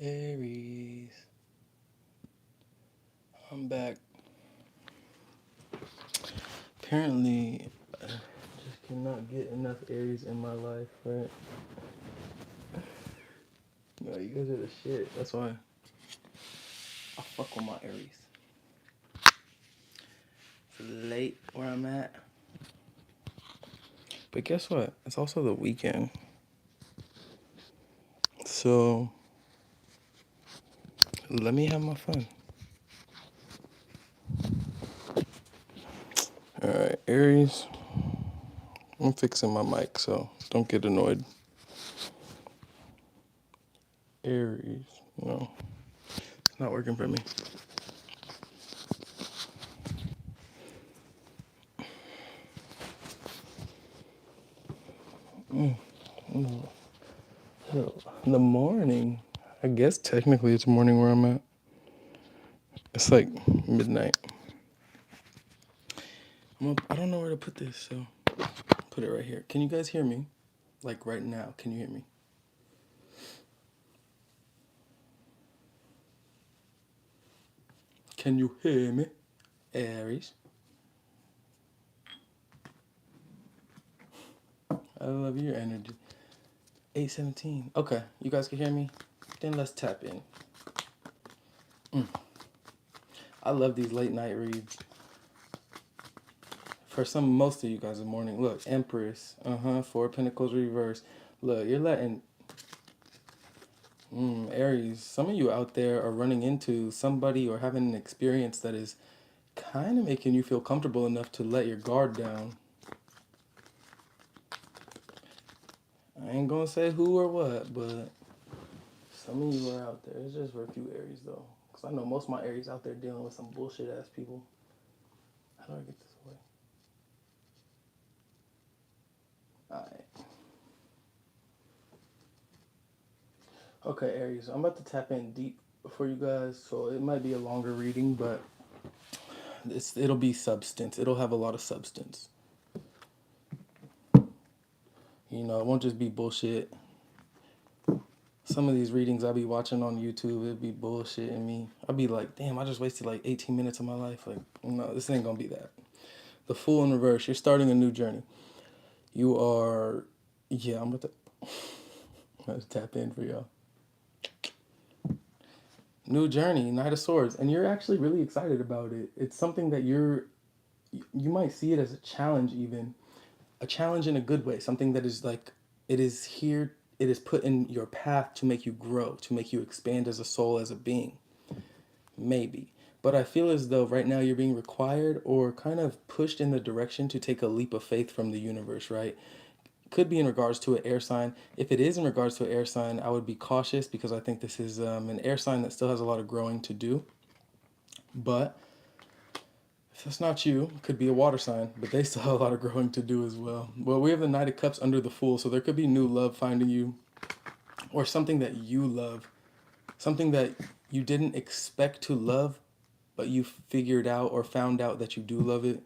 Aries. I'm back. Apparently, I just cannot get enough Aries in my life, right? No, you guys are the shit. That's why I fuck with my Aries. It's late where I'm at. But guess what? It's also the weekend. So, let me have my fun. Alright, Aries. I'm fixing my mic, so don't get annoyed. Aries. No, it's not working for me. In the morning. I guess technically it's morning where I'm at. It's like midnight. I don't know where to put this, so put it right here. Can you guys hear me? Like right now, can you hear me? Can you hear me? Aries. I love your energy. 8:17. Okay, you guys can hear me? Then let's tap in. I love these late night reads. For most of you guys in the morning. Look, Empress. Four of Pentacles reverse. Look, you're letting Aries, some of you out there are running into somebody or having an experience that is kind of making you feel comfortable enough to let your guard down. I ain't gonna say who or what, but some of you are out there. It's just for a few Aries though, because I know most of my Aries out there dealing with some bullshit ass people. How do I get this away? Alright. Okay, Aries, I'm about to tap in deep for you guys, so it might be a longer reading, but it'll be substance. It'll have a lot of substance. You know, it won't just be bullshit. Some of these readings I'll be watching on YouTube, it'd be bullshitting me. I'll be like, damn, I just wasted like 18 minutes of my life. Like, no, this ain't gonna be that. The Fool in reverse, you're starting a new journey. You are, yeah, I'm about to tap in for y'all. New journey, Knight of Swords, and you're actually really excited about it. It's something that you might see it as a challenge even. A challenge in a good way, something that is like, it is here, it is put in your path to make you grow, to make you expand as a soul, as a being. Maybe. But I feel as though right now you're being required or kind of pushed in the direction to take a leap of faith from the universe, right? Could be in regards to an air sign. If it is in regards to an air sign, I would be cautious because I think this is an air sign that still has a lot of growing to do. But if it's not you, it could be a water sign, but they still have a lot of growing to do as well. Well, we have the Knight of Cups under the Fool, so there could be new love finding you or something that you love, something that you didn't expect to love, but you figured out or found out that you do love it,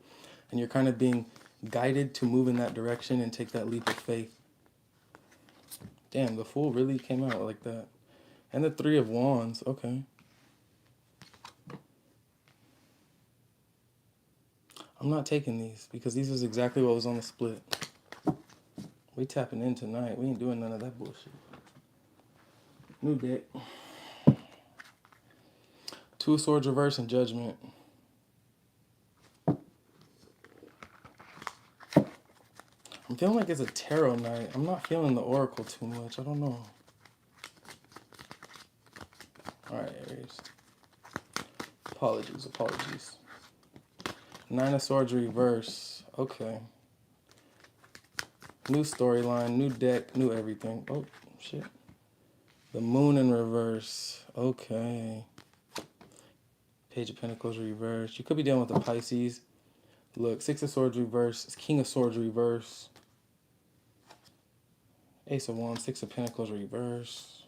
and you're kind of being guided to move in that direction and take that leap of faith. Damn, the Fool really came out like that. And the Three of Wands, okay. I'm not taking these because these is exactly what was on the split. We tapping in tonight. We ain't doing none of that bullshit. New deck. Two of Swords reverse and Judgment. I'm feeling like it's a tarot night. I'm not feeling the oracle too much. I don't know. Alright, Aries. Apologies. Nine of Swords reverse. Okay. New storyline, new deck, new everything. Oh, shit. The Moon in reverse. Okay. Page of Pentacles reverse. You could be dealing with the Pisces. Look, Six of Swords reverse. King of Swords reverse. Ace of Wands, Six of Pentacles reverse.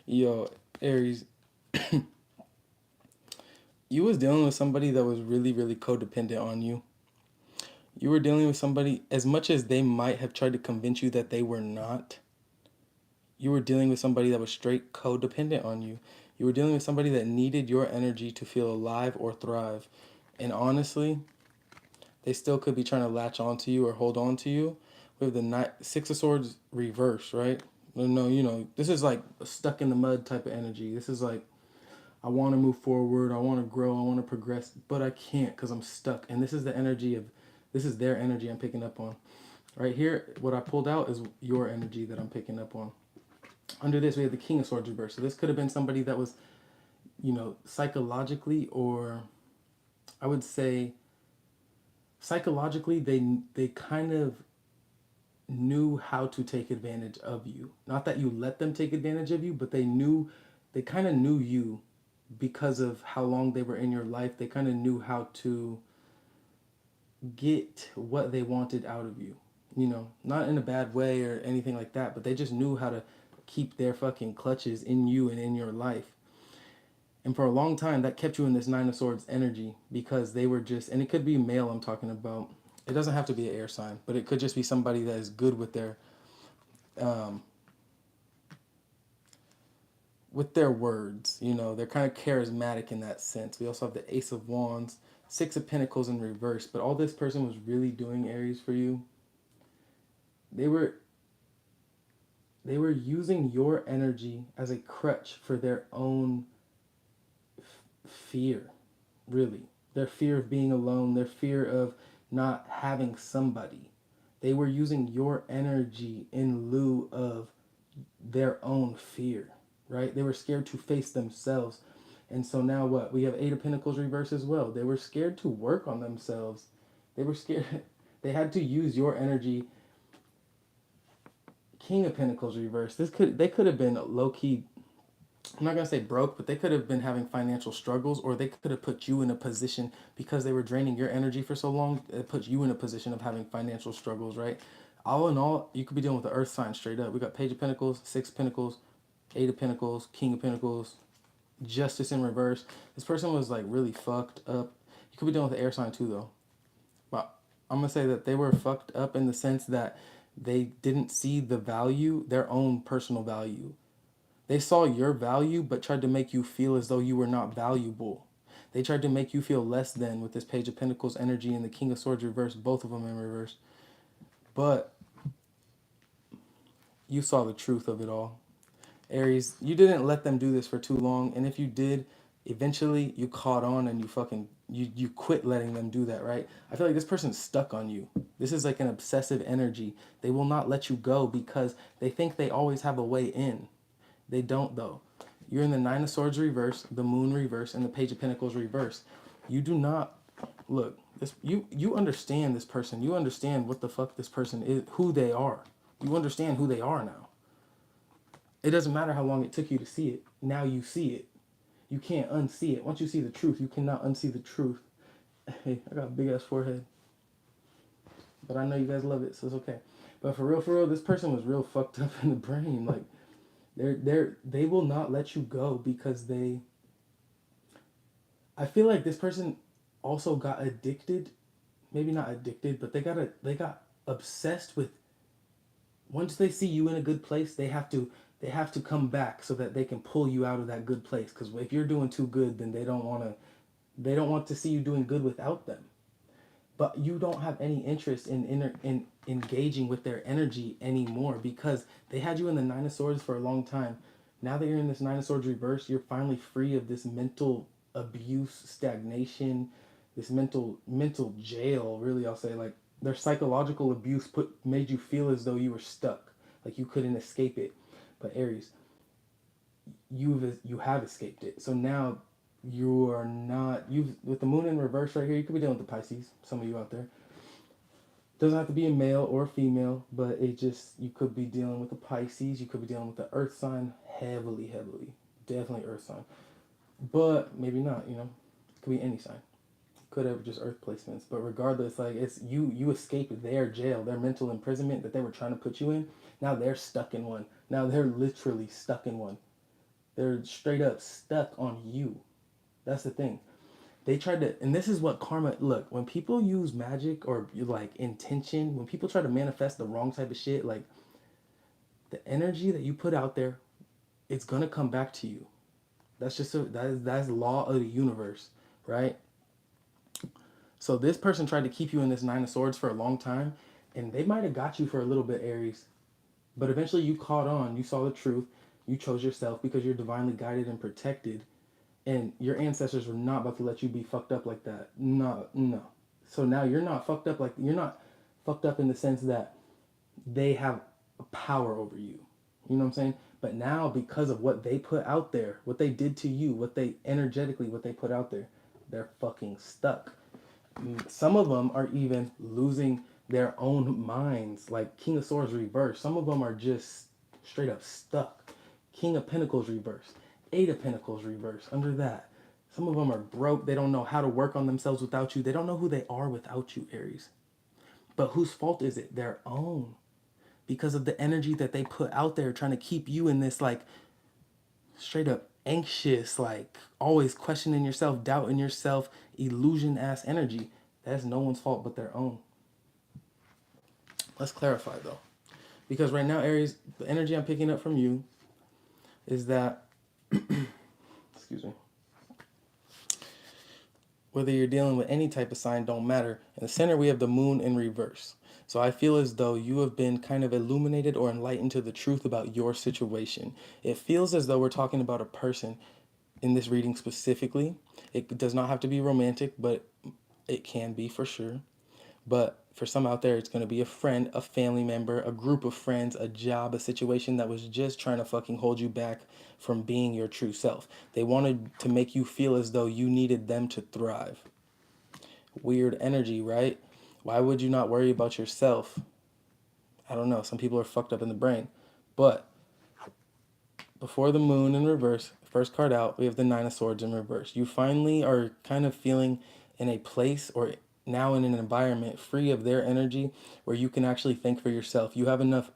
Yo, Aries. You was dealing with somebody that was really, really codependent on you. You were dealing with somebody, as much as they might have tried to convince you that they were not, You were dealing with somebody that was straight codependent on you. You were dealing with somebody that needed your energy to feel alive or thrive. And honestly, they still could be trying to latch onto you or hold on to you. We have the Six of Swords reverse, right? No, this is like a stuck in the mud type of energy. This is like, I want to move forward, I want to grow, I want to progress, but I can't because I'm stuck. And this is the energy of, this is their energy I'm picking up on. Right here, what I pulled out is your energy that I'm picking up on. Under this, we have the King of Swords reverse. So this could have been somebody that was, psychologically, or I would say psychologically, they kind of knew how to take advantage of you. Not that you let them take advantage of you, but they kind of knew you because of how long they were in your life. They kind of knew how to get what they wanted out of you. Not in a bad way or anything like that, but they just knew how to keep their fucking clutches in you and in your life. And for a long time, that kept you in this Nine of Swords energy because they were just, and it could be male I'm talking about. It doesn't have to be an air sign, but it could just be somebody that is good um, with their words. They're kind of charismatic in that sense. We also have the Ace of Wands, Six of Pentacles in reverse. But all this person was really doing, Aries, for you, they were using your energy as a crutch for their own fear, really. Their fear of being alone, their fear of not having somebody. They were using your energy in lieu of their own fear, right? They were scared to face themselves. And so now what? We have Eight of Pentacles reverse as well. They were scared to work on themselves. They were scared. They had to use your energy. King of Pentacles reverse. They could have been low key, I'm not gonna say broke, but they could have been having financial struggles, or they could have put you in a position because they were draining your energy for so long. It put you in a position of having financial struggles, right? All in all, you could be dealing with the Earth sign straight up. We got Page of Pentacles, Six of Pentacles, Eight of Pentacles, King of Pentacles, Justice in reverse. This person was like really fucked up. You could be dealing with the air sign too, though. But I'm gonna say that they were fucked up in the sense that they didn't see the value, their own personal value. They saw your value, but tried to make you feel as though you were not valuable. They tried to make you feel less than with this Page of Pentacles energy and the King of Swords reverse, both of them in reverse. But you saw the truth of it all. Aries, you didn't let them do this for too long, and if you did, eventually you caught on and you quit letting them do that, right? I feel like this person's stuck on you. This is like an obsessive energy. They will not let you go because they think they always have a way in. They don't, though. You're in the Nine of Swords reverse, the Moon reverse, and the Page of Pentacles reverse. You do not look this. You understand this person. You understand what the fuck this person is, who they are. You understand who they are now. It doesn't matter how long it took you to see it. Now you see it. You can't unsee it. Once you see the truth, you cannot unsee the truth. Hey, I got a big ass forehead, but I know you guys love it, so it's okay. But for real, this person was real fucked up in the brain. Like, they will not let you go because I feel like this person also got addicted. Maybe not addicted, but they got obsessed with, once they see you in a good place, they have to come back so that they can pull you out of that good place, cuz if you're doing too good, then they don't want to see you doing good without them. But you don't have any interest in engaging with their energy anymore because they had you in the Nine of Swords for a long time. Now that you're in this Nine of Swords reverse, you're finally free of this mental abuse, stagnation, this mental jail. Really, I'll say, like, their psychological abuse made you feel as though you were stuck, like you couldn't escape it. But Aries, you have escaped it. So now you are not, you with the Moon in reverse right here. You could be dealing with the Pisces. Some of you out there, doesn't have to be a male or a female, but it just, you could be dealing with the Pisces. You could be dealing with the Earth sign, heavily, definitely Earth sign, but maybe not. It could be any sign. Could have just Earth placements, but regardless, like, it's you escaped their jail, their mental imprisonment that they were trying to put you in. Now they're stuck in one. Now they're literally stuck in one. They're straight up stuck on you. That's the thing. They tried to, and this is what karma, look, when people use magic or like intention, when people try to manifest the wrong type of shit, like, The energy that you put out there, it's gonna come back to you. That's law of the universe, right? So this person tried to keep you in this Nine of Swords for a long time, and they might have got you for a little bit, Aries. But eventually you caught on, you saw the truth, you chose yourself because you're divinely guided and protected. And your ancestors were not about to let you be fucked up like that. No, no. So now you're not fucked up like you're not fucked up in the sense that they have power over you. You know what I'm saying? But now because of what they put out there, what they did to you, what they put out there, they're fucking stuck. Some of them are even losing their own minds, like King of Swords reversed. Some of them are just straight up stuck. King of Pentacles reversed. Eight of Pentacles reversed. Under that, some of them are broke. They don't know how to work on themselves without you. They don't know who they are without you, Aries. But whose fault is it? Their own. Because of the energy that they put out there trying to keep you in this like straight up anxious, like always questioning yourself, doubting yourself, illusion ass energy. That's no one's fault but their own. Let's clarify though. Because right now, Aries, the energy I'm picking up from you is that, excuse me, whether you're dealing with any type of sign, don't matter. In the center, we have the moon in reverse. So I feel as though you have been kind of illuminated or enlightened to the truth about your situation. It feels as though we're talking about a person in this reading specifically. It does not have to be romantic, but it can be for sure. But for some out there, it's going to be a friend, a family member, a group of friends, a job, a situation that was just trying to fucking hold you back from being your true self. They wanted to make you feel as though you needed them to thrive. Weird energy, right? Why would you not worry about yourself? I don't know. Some people are fucked up in the brain. But before the moon in reverse, first card out, we have the Nine of Swords in reverse. You finally are kind of feeling in a place or now in an environment free of their energy where you can actually think for yourself. You have enough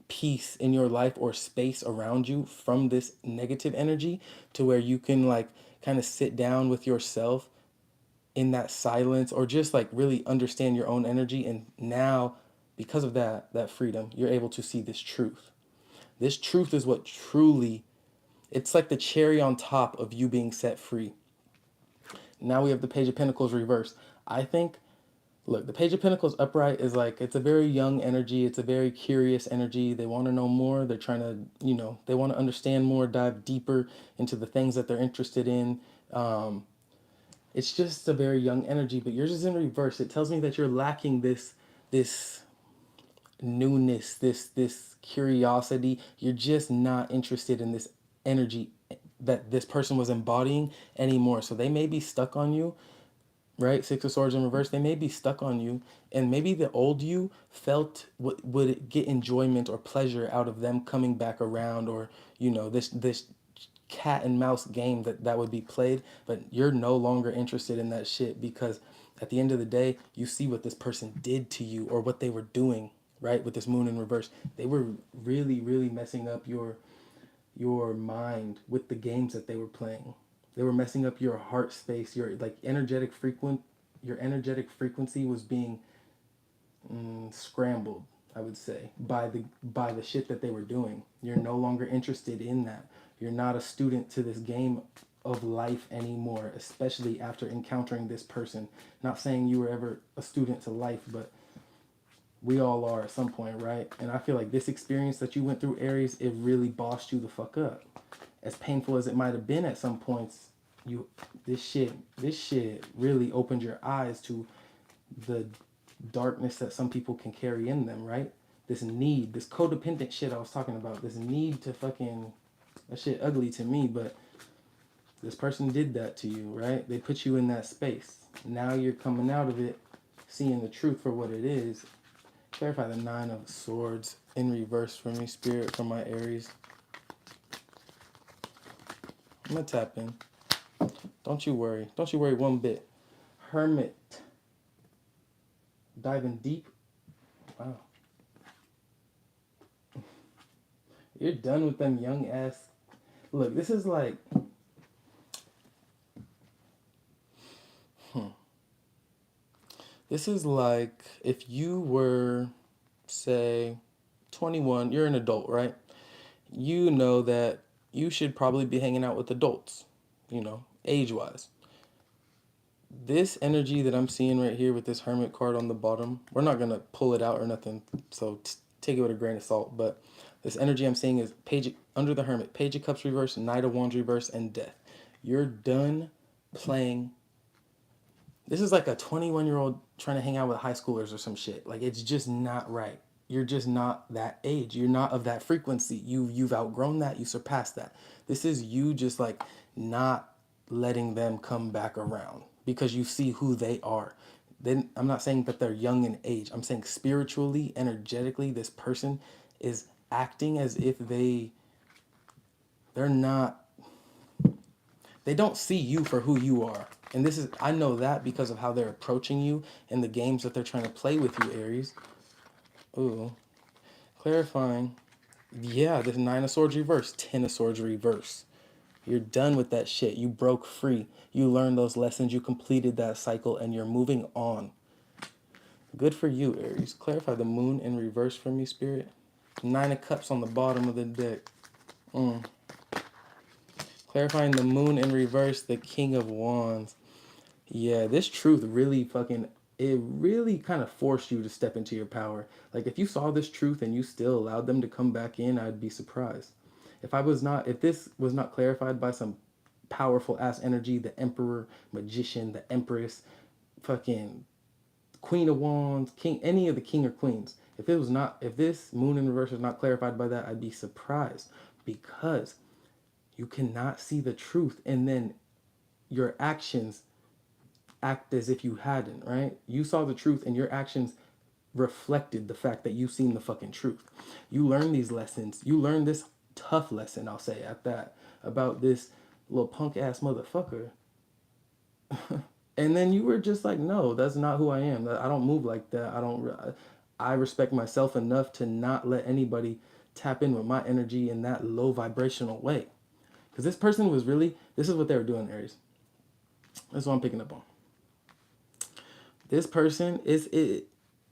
peace in your life or space around you from this negative energy to where you can like kind of sit down with yourself in that silence or just like really understand your own energy. And now because of that freedom, you're able to see this truth. This truth is what truly, it's like the cherry on top of you being set free. Now we have the Page of Pentacles reversed. I think, look, the Page of Pentacles upright is like, it's a very young energy. It's a very curious energy. They want to know more. They're trying to, they want to understand more, dive deeper into the things that they're interested in. It's just a very young energy, but yours is in reverse. It tells me that you're lacking this newness, this curiosity. You're just not interested in this energy that this person was embodying anymore. So they may be stuck on you, right? Six of Swords in reverse. They may be stuck on you, and maybe the old you felt would get enjoyment or pleasure out of them coming back around, or this cat and mouse game that would be played. But you're no longer interested in that shit because at the end of the day, you see what this person did to you or what they were doing, right? With this moon in reverse, they were really, really messing up your mind with the games that they were playing. They were messing up your heart space, your like your energetic frequency was being scrambled, I would say, by the shit that they were doing. You're no longer interested in that. You're not a student to this game of life anymore, especially after encountering this person. Not saying you were ever a student to life, but we all are at some point, right? And I feel like this experience that you went through, Aries, it really bossed you the fuck up. As painful as it might have been at some points, this shit really opened your eyes to the darkness that some people can carry in them, right? This need, this codependent shit I was talking about, this need to fucking, that shit ugly to me, but this person did that to you, right? They put you in that space. Now you're coming out of it, seeing the truth for what it is. Clarify the Nine of Swords in reverse for me, Spirit, for my Aries. I'm gonna tap in. Don't you worry. Don't you worry one bit. Hermit. Diving deep. Wow. You're done with them young ass. Look, this is like. This is like if you were, say, 21, you're an adult, right? You know that you should probably be hanging out with adults, age wise. This energy that I'm seeing right here with this hermit card on the bottom, we're not going to pull it out or nothing, so take it with a grain of salt, but this energy I'm seeing is page under the hermit, page of cups reverse, knight of wands reverse, and death. You're done playing. This is like a 21-year-old trying to hang out with high schoolers or some shit. Like, it's just not right. You're just not that age. You're not of that frequency. You've outgrown that. You surpassed that. This is you just like not letting them come back around because you see who they are. Then I'm not saying that they're young in age. I'm saying spiritually, energetically, this person is acting as if they're not, they don't see you for who you are. And this is, I know that because of how they're approaching you and the games that they're trying to play with you, Aries. Ooh. Clarifying. Yeah, the Nine of Swords reverse, Ten of Swords reverse. You're done with that shit. You broke free. You learned those lessons. You completed that cycle and you're moving on. Good for you, Aries. Clarify the moon in reverse for me, Spirit. Nine of Cups on the bottom of the deck. Clarifying the moon in reverse, the King of Wands. Yeah, this truth really it really kind of forced you to step into your power. Like, if you saw this truth and you still allowed them to come back in, I'd be surprised. If this was not clarified by some powerful ass energy, the Emperor, Magician, the Empress, fucking Queen of Wands, King, any of the King or Queens, if this moon in reverse is not clarified by that, I'd be surprised because you cannot see the truth and then your actions act as if you hadn't, right? You saw the truth and your actions reflected the fact that you've seen the fucking truth. You learned these lessons. You learned this tough lesson, I'll say at that, about this little punk ass motherfucker. And then you were just like, no, that's not who I am. I don't move like that. I respect myself enough to not let anybody tap in with my energy in that low vibrational way. Because this person was really, this is what they were doing, Aries. That's what I'm picking up on. This person is it,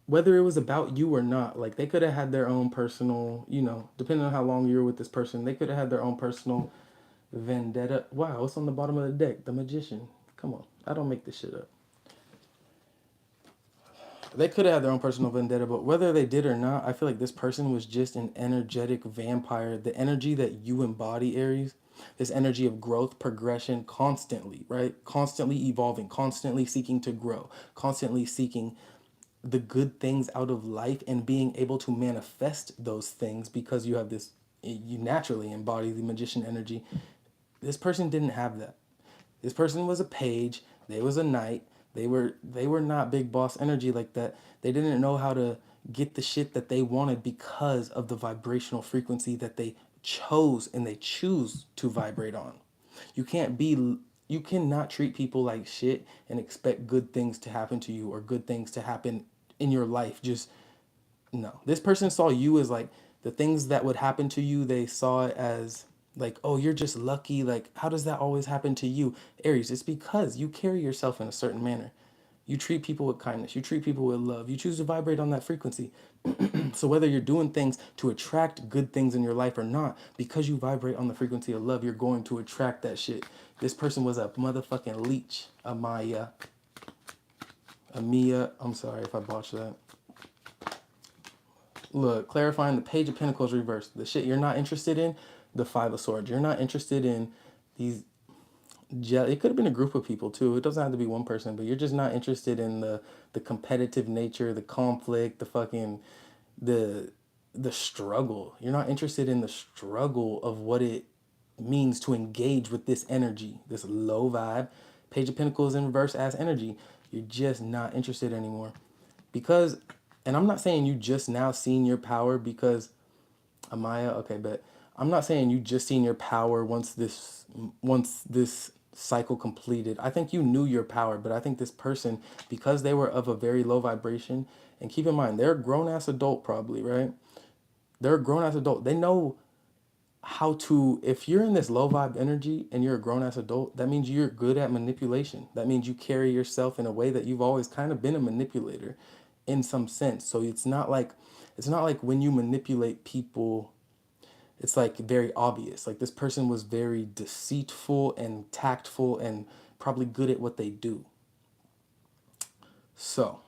whether it was about you or not, like they could have had their own personal, depending on how long you were with this person, they could have had their own personal vendetta. Wow, what's on the bottom of the deck? The Magician. Come on, I don't make this shit up. They could have had their own personal vendetta, but whether they did or not, I feel like this person was just an energetic vampire. The energy that you embody, Aries, this energy of growth, progression, constantly, right? Constantly evolving, constantly seeking to grow, constantly seeking the good things out of life and being able to manifest those things because you naturally embody the magician energy. This person didn't have that. This person was a page, they was a knight. They were not big boss energy like that. They didn't know how to get the shit that they wanted because of the vibrational frequency that they chose and they choose to vibrate on. You can't be you cannot treat people like shit and expect good things to happen to you or good things to happen in your life. Just no. This person saw you as like the things that would happen to you, they saw it as like, oh, you're just lucky. Like, how does that always happen to you? Aries, it's because you carry yourself in a certain manner. You treat people with kindness. You treat people with love. You choose to vibrate on that frequency. So whether you're doing things to attract good things in your life or not, because you vibrate on the frequency of love, you're going to attract that shit. This person was a motherfucking leech. Amia, I'm sorry if I botched that. Look, clarifying the Page of Pentacles reversed. The shit you're not interested in, the Five of Swords. You're not interested in these. It could have been a group of people too. It doesn't have to be one person, but you're just not interested in the competitive nature, the conflict, the fucking the the struggle. You're not interested in the struggle of what it means to engage with this energy, this low vibe, Page of Pentacles in reverse ass energy. You're just not interested anymore. Because, and I'm not saying you just now seen your power because Amaya, okay, but I'm not saying you just seen your power once this cycle completed. I think you knew your power, but I think this person, because they were of a very low vibration, and keep in mind, they're a grown ass adult probably, right? They're a grown ass adult. They know how to, if you're in this low vibe energy and you're a grown ass adult, that means you're good at manipulation. That means you carry yourself in a way that you've always kind of been a manipulator in some sense. So it's not like it's not like when you manipulate people, it's like very obvious. Like this person was very deceitful and tactful and probably good at what they do. So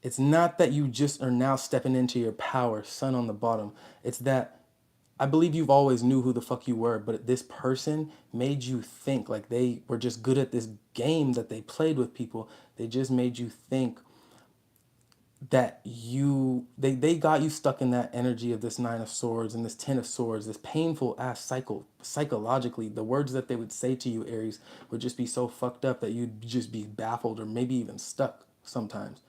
it's not that you just are now stepping into your power, sun on the bottom. It's that I believe you've always knew who the fuck you were, but this person made you think like they were just good at this game that they played with people. They just made you think that they got you stuck in that energy of this nine of swords and this ten of swords, this painful ass cycle. Psychologically, the words that they would say to you, Aries, would just be so fucked up that you'd just be baffled or maybe even stuck sometimes.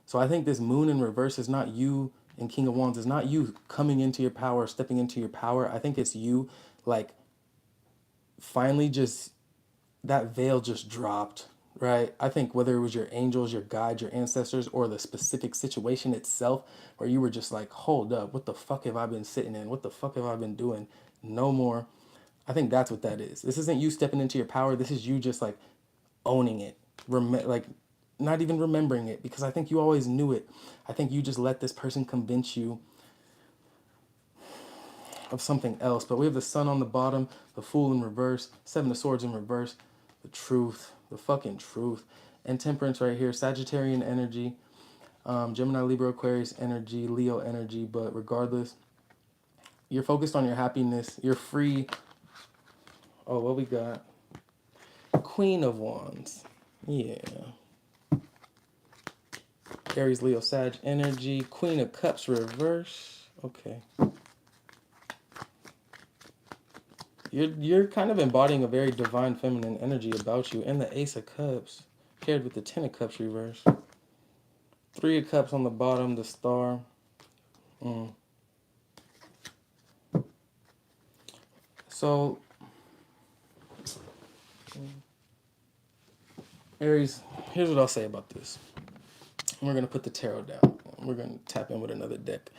So I think this moon in reverse is not you, and King of Wands is not you coming into your power, stepping into your power. I think it's you like finally just that veil just dropped, right? I think whether it was your angels, your guides, your ancestors, or the specific situation itself, where you were just like, hold up, what the fuck have I been sitting in? What the fuck have I been doing? No more. I think that's what that is. This isn't you stepping into your power. This is you just like owning it. Like not even remembering it because I think you always knew it. I think you just let this person convince you of something else. But we have the sun on the bottom, the fool in reverse, seven of swords in reverse, the truth, the fucking truth, and temperance right here, Sagittarian energy, Gemini, Libra, Aquarius energy, Leo energy. But regardless, you're focused on your happiness. You're free. Oh, what we got? Queen of Wands. Yeah. Aries, Leo, Sag energy. Queen of Cups reverse. Okay. You're kind of embodying a very divine feminine energy about you. And the Ace of Cups paired with the Ten of Cups reverse. Three of Cups on the bottom, the star. So, Aries, here's what I'll say about this. We're going to put the tarot down. We're going to tap in with another deck.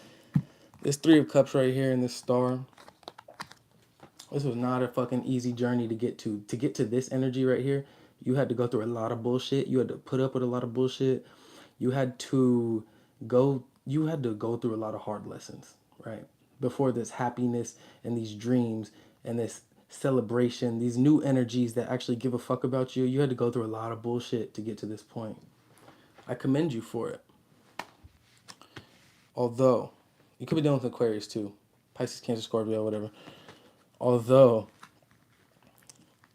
This Three of Cups right here and this star. This was not a fucking easy journey to get to. To get to this energy right here, you had to go through a lot of bullshit. You had to put up with a lot of bullshit. You had to go through a lot of hard lessons, right? Before this happiness and these dreams and this celebration, these new energies that actually give a fuck about you, you had to go through a lot of bullshit to get to this point. I commend you for it. Although, you could be dealing with Aquarius too. Pisces, Cancer, Scorpio, whatever. Although,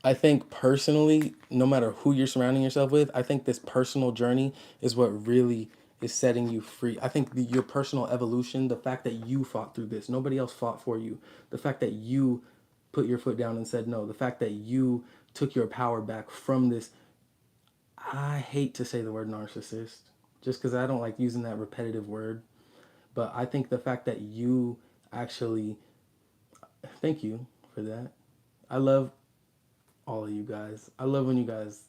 I think personally, no matter who you're surrounding yourself with, I think this personal journey is what really is setting you free. I think your personal evolution, the fact that you fought through this, nobody else fought for you, the fact that you put your foot down and said no, the fact that you took your power back from this, I hate to say the word narcissist, just because I don't like using that repetitive word, but I think the fact that you actually, thank you for that. I love all of you guys. I love when you guys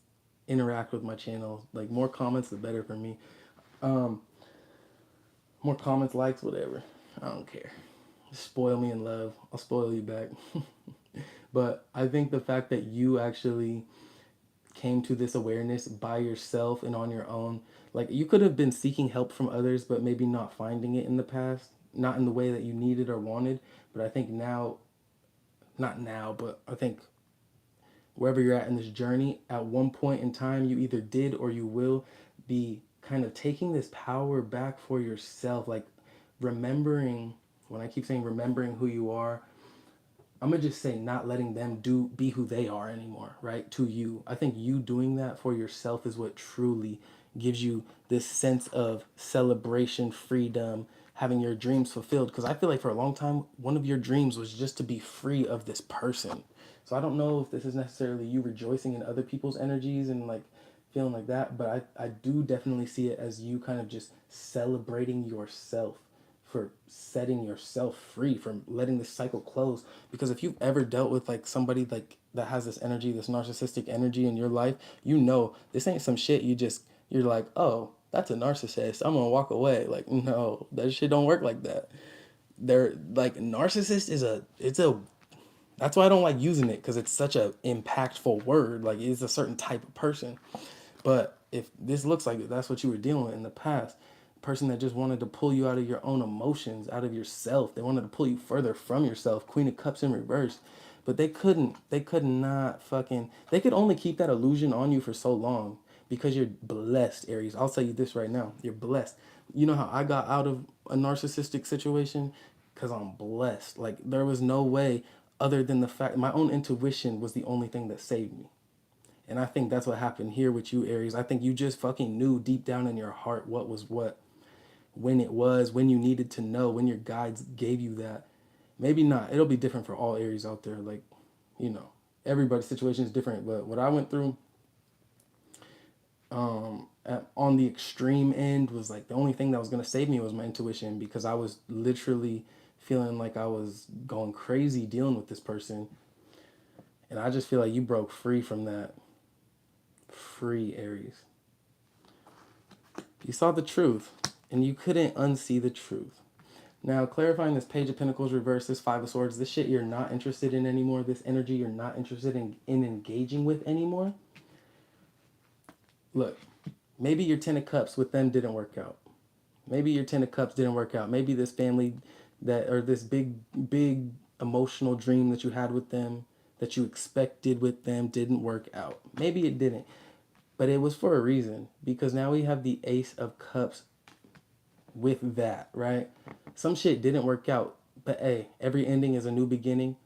interact with my channel. Like more comments, the better for me. More comments, likes, whatever. I don't care. Just spoil me in love. I'll spoil you back. But I think the fact that you actually came to this awareness by yourself and on your own, like you could have been seeking help from others, but maybe not finding it in the past, not in the way that you needed or wanted. But I think now, not now, but I think wherever you're at in this journey, at one point in time, you either did or you will be kind of taking this power back for yourself. Like remembering, when I keep saying remembering who you are, I'm gonna just say not letting them be who they are anymore, right? To you. I think you doing that for yourself is what truly gives you this sense of celebration, freedom, having your dreams fulfilled. Because I feel like for a long time, one of your dreams was just to be free of this person. So I don't know if this is necessarily you rejoicing in other people's energies and like feeling like that, but I do definitely see it as you kind of just celebrating yourself for setting yourself free from letting this cycle close. Because if you've ever dealt with like somebody like that has this energy, this narcissistic energy in your life, you know this ain't some shit you're like, oh, that's a narcissist, I'm gonna walk away. Like, no, that shit don't work like that. They're like, narcissist is it's a that's why I don't like using it, because it's such a impactful word. Like it's a certain type of person. But if this looks like that's what you were dealing with in the past, person that just wanted to pull you out of your own emotions, out of yourself. They wanted to pull you further from yourself. Queen of Cups in reverse. But they couldn't. They could not fucking. They could only keep that illusion on you for so long because you're blessed, Aries. I'll tell you this right now. You're blessed. You know how I got out of a narcissistic situation? Because I'm blessed. Like, there was no way other than the fact my own intuition was the only thing that saved me. And I think that's what happened here with you, Aries. I think you just fucking knew deep down in your heart what was what, when it was, when you needed to know, when your guides gave you that. Maybe not. It'll be different for all Aries out there. Like, you know, everybody's situation is different. But what I went through on the extreme end was like the only thing that was going to save me was my intuition, because I was literally feeling like I was going crazy dealing with this person. And I just feel like you broke free from that. Free, Aries. You saw the truth, and you couldn't unsee the truth. Now, clarifying this Page of Pentacles reverse, this Five of Swords, this shit you're not interested in anymore, this energy you're not interested in engaging with anymore. Look, maybe your Ten of Cups with them didn't work out. Maybe your Ten of Cups didn't work out. Maybe this family that, or this big emotional dream that you had with them, that you expected with them, didn't work out. Maybe it didn't. But it was for a reason, because now we have the Ace of Cups with that, right? Some shit didn't work out, but hey, every ending is a new beginning.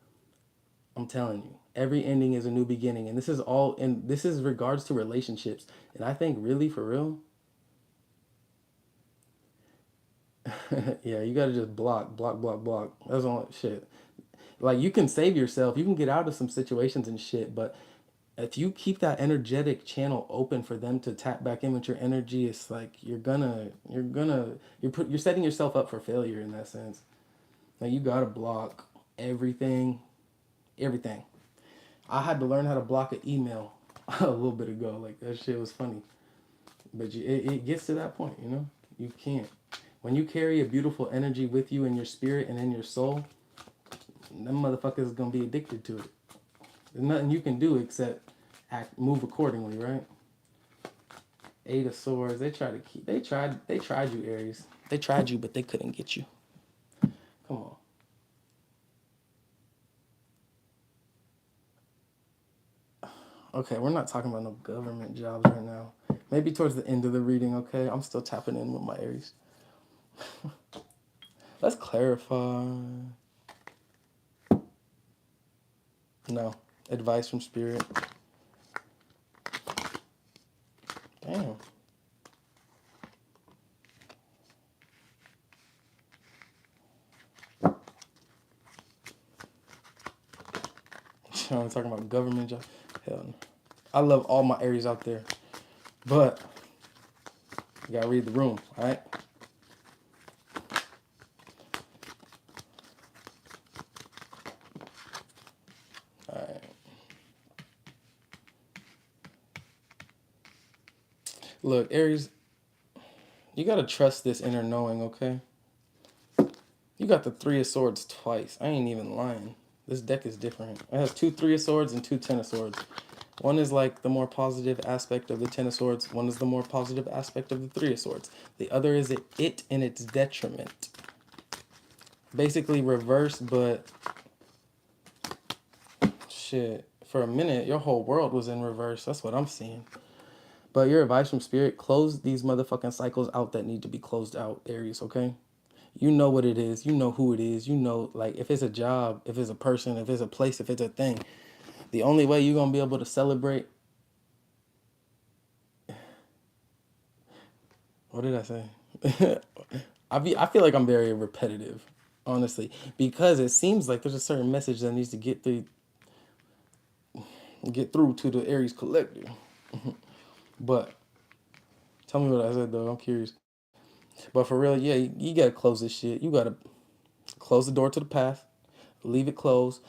I'm telling you, every ending is a new beginning, and this is all, and this is regards to relationships. And I think really for real, yeah, you gotta just block. That's all shit. Like, you can save yourself, you can get out of some situations and shit, but if you keep that energetic channel open for them to tap back in with your energy, it's like you're setting yourself up for failure in that sense. Like, you gotta block everything, everything. I had to learn how to block an email a little bit ago. Like, that shit was funny, but it gets to that point, you know. You can't. When you carry a beautiful energy with you in your spirit and in your soul, them motherfuckers gonna be addicted to it. There's nothing you can do except move accordingly, right? Eight of Swords. They tried you, Aries. They tried you, but they couldn't get you. Come on. Okay, we're not talking about no government jobs right now. Maybe towards the end of the reading, okay? I'm still tapping in with my Aries. Let's clarify. No. Advice from Spirit. Damn. I'm talking about government jobs. Hell no. I love all my Aries out there. But you gotta read the room, alright? Alright. Look, Aries, you gotta trust this inner knowing, okay? You got the Three of Swords twice. I ain't even lying. This deck is different. It has two Three of Swords and two Ten of Swords. One is like the more positive aspect of the Ten of Swords. One is the more positive aspect of the Three of Swords. The other is it in its detriment. Basically reverse, but shit. For a minute, your whole world was in reverse. That's what I'm seeing. But your advice from Spirit, close these motherfucking cycles out that need to be closed out, Aries, okay? You know what it is. You know who it is. You know, like, if it's a job, if it's a person, if it's a place, if it's a thing, the only way you're going to be able to celebrate. What did I say? I feel like I'm very repetitive, honestly, because it seems like there's a certain message that needs to get through to the Aries collector. But tell me what I said, though. I'm curious. But for real, yeah, you got to close this shit. You got to close the door to the path. Leave it closed.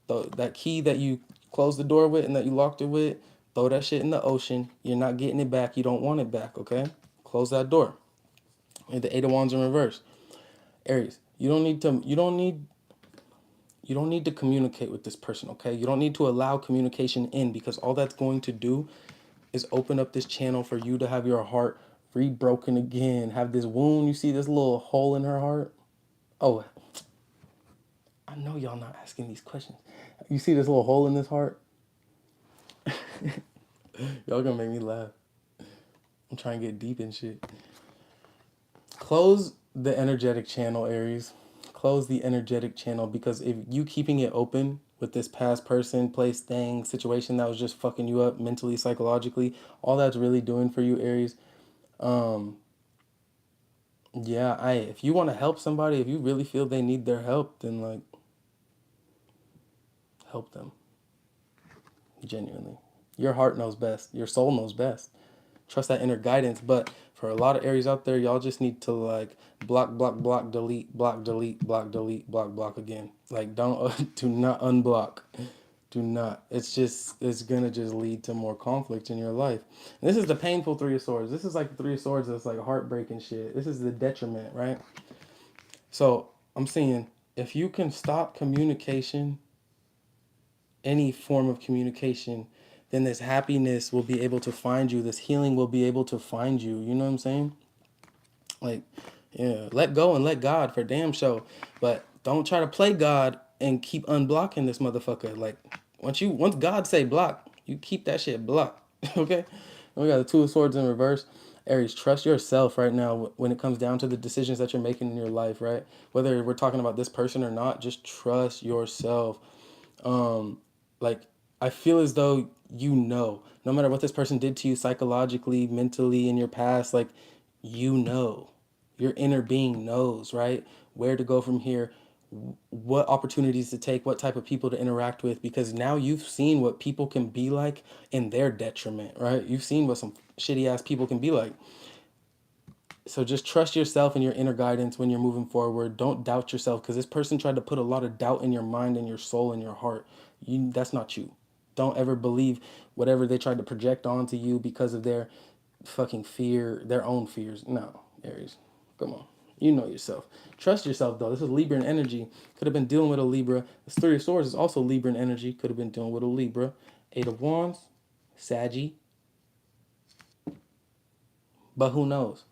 That key that you closed the door with and that you locked it with, throw that shit in the ocean. You're not getting it back. You don't want it back, okay? Close that door. And the Eight of Wands in reverse. Aries, you don't need to communicate with this person, okay? You don't need to allow communication in, because all that's going to do is open up this channel for you to have your heart Rebroken again. Have this wound. You see this little hole in her heart? Oh, I know y'all not asking these questions. You see this little hole in this heart? Y'all gonna make me laugh. I'm trying to get deep in shit. Close the energetic channel, Aries. Close the energetic channel, because if you keeping it open with this past person, place, thing, situation that was just fucking you up mentally, psychologically, all that's really doing for you, Aries. Um, yeah, if you want to help somebody, if you really feel they need their help, then like help them genuinely. Your heart knows best. Your soul knows best. Trust that inner guidance. But for a lot of Aries out there, y'all just need to like block, delete, block again. Like don't do not unblock. Do not. It's gonna just lead to more conflict in your life. And this is the painful Three of Swords. This is like the Three of Swords that's like heartbreaking shit. This is the detriment, right? So I'm saying if you can stop communication, any form of communication, then this happiness will be able to find you. This healing will be able to find you. You know what I'm saying? Like, yeah, let go and let God for damn show. But don't try to play God and keep unblocking this motherfucker. Like, once God say block, you keep that shit blocked. Okay? And we got the Two of Swords in reverse. Aries, trust yourself right now when it comes down to the decisions that you're making in your life, right? Whether we're talking about this person or not, just trust yourself. Like, I feel as though no matter what this person did to you psychologically, mentally, in your past, like, your inner being knows, right, where to go from here, what opportunities to take, what type of people to interact with, because now you've seen what people can be like in their detriment, right? You've seen what some shitty ass people can be like. So just trust yourself and your inner guidance when you're moving forward. Don't doubt yourself, because this person tried to put a lot of doubt in your mind and your soul and your heart. That's not you. Don't ever believe whatever they tried to project onto you because of their fucking fear, their own fears. No, Aries, come on. You know yourself. Trust yourself, though. This is Libran energy. Could have been dealing with a Libra. This Three of Swords is also Libran energy. Could have been dealing with a Libra. Eight of Wands, Saggy. But who knows?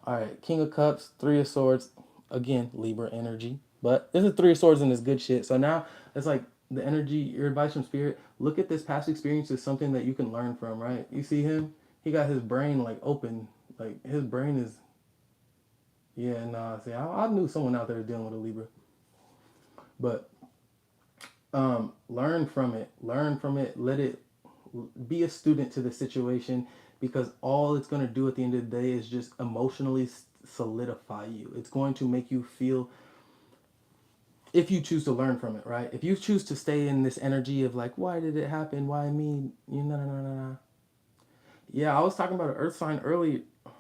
All right, King of Cups, Three of Swords, again, Libra energy. But this is Three of Swords and this good shit. So now it's like the energy, your advice from Spirit. Look at this past experience as something that you can learn from, right? You see him? He got his brain like open. Like his brain is, yeah, nah. See, I knew someone out there dealing with a Libra. But learn from it. Learn from it. Let it be a student to the situation, because all it's going to do at the end of the day is just emotionally solidify you. It's going to make you feel, if you choose to learn from it, right? If you choose to stay in this energy of like, why did it happen? Why me? You know, no. Yeah, I was talking about an earth sign earlier. I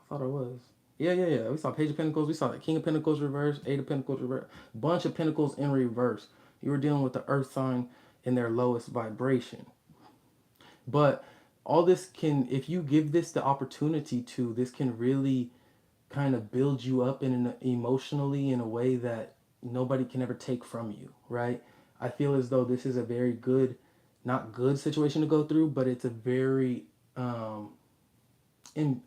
thought it was. Yeah. We saw Page of Pentacles. We saw the King of Pentacles reverse, Eight of Pentacles reverse, bunch of Pentacles in reverse. You were dealing with the earth sign in their lowest vibration. But all this can, if you give this the opportunity to, this can really kind of build you up emotionally in a way that nobody can ever take from you, right? I feel as though this is a very good, not good situation to go through, but it's a very in,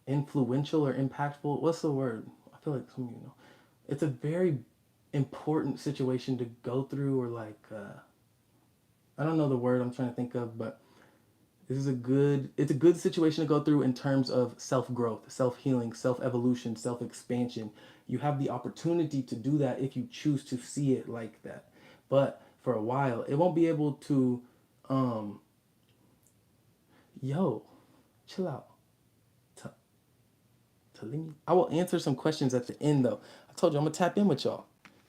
influential or impactful. What's the word? I feel like some of you know. It's a very important situation to go through, or like, I don't know the word I'm trying to think of, but it's a good situation to go through in terms of self-growth, self-healing, self-evolution, self-expansion. You have the opportunity to do that if you choose to see it like that. But for a while, it won't be able to, um yo, chill out. T- Talimi. I will answer some questions at the end though. I told you I'm gonna tap in with y'all.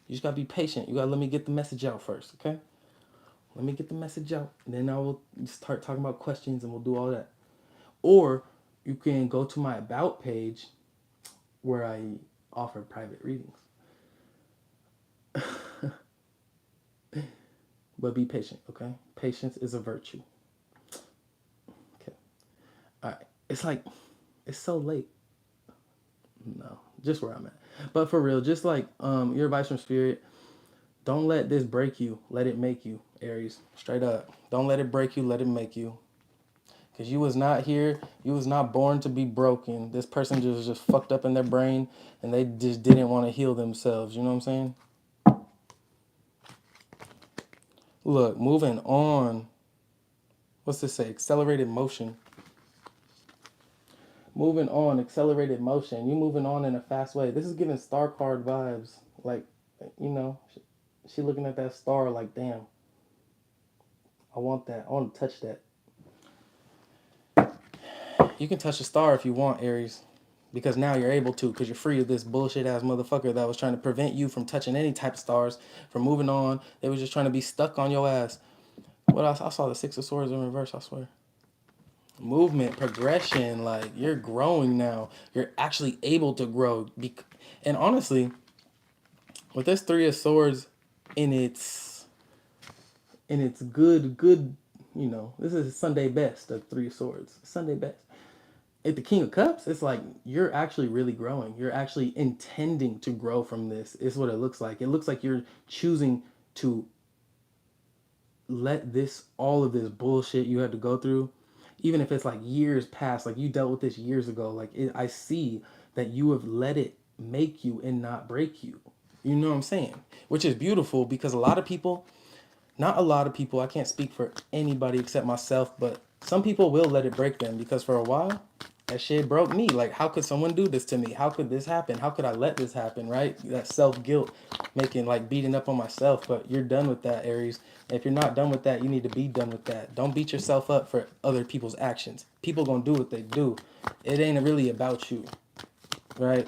You just gotta be patient. You gotta let me get the message out first, okay? Let me get the message out, and then I will start talking about questions, and we'll do all that. Or you can go to my About page where I offer private readings. But be patient, okay? Patience is a virtue. Okay. All right. It's like, it's so late. No, just where I'm at. But for real, just like your advice from Spirit, don't let this break you. Let it make you, Aries. Straight up. Don't let it break you. Let it make you. Because you was not here. You was not born to be broken. This person just fucked up in their brain and they just didn't want to heal themselves. You know what I'm saying? Look, moving on. What's this say? Accelerated motion. Moving on, accelerated motion. You moving on in a fast way. This is giving star card vibes. Like, you know, she looking at that star like, damn, I want that. I want to touch that. You can touch a star if you want, Aries. Because now you're able to, because you're free of this bullshit ass motherfucker that was trying to prevent you from touching any type of stars, from moving on. They was just trying to be stuck on your ass. What else? I saw the Six of Swords in reverse, I swear. Movement, progression, like you're growing now. You're actually able to grow. And honestly, with this Three of Swords in its good, you know, this is Sunday best of Three of Swords. Sunday best. At the King of Cups, it's like you're actually really growing. You're actually intending to grow from this. Is what it looks like. It looks like you're choosing to let this all of this bullshit you had to go through, even if it's like years past, like you dealt with this years ago. I see that you have let it make you and not break you. You know what I'm saying? Which is beautiful because a lot of people, not a lot of people, I can't speak for anybody except myself, but some people will let it break them because for a while, that shit broke me. Like, how could someone do this to me? How could this happen? How could I let this happen, right? That self-guilt, making, like, beating up on myself. But you're done with that, Aries. If you're not done with that, you need to be done with that. Don't beat yourself up for other people's actions. People gonna do what they do. It ain't really about you, right?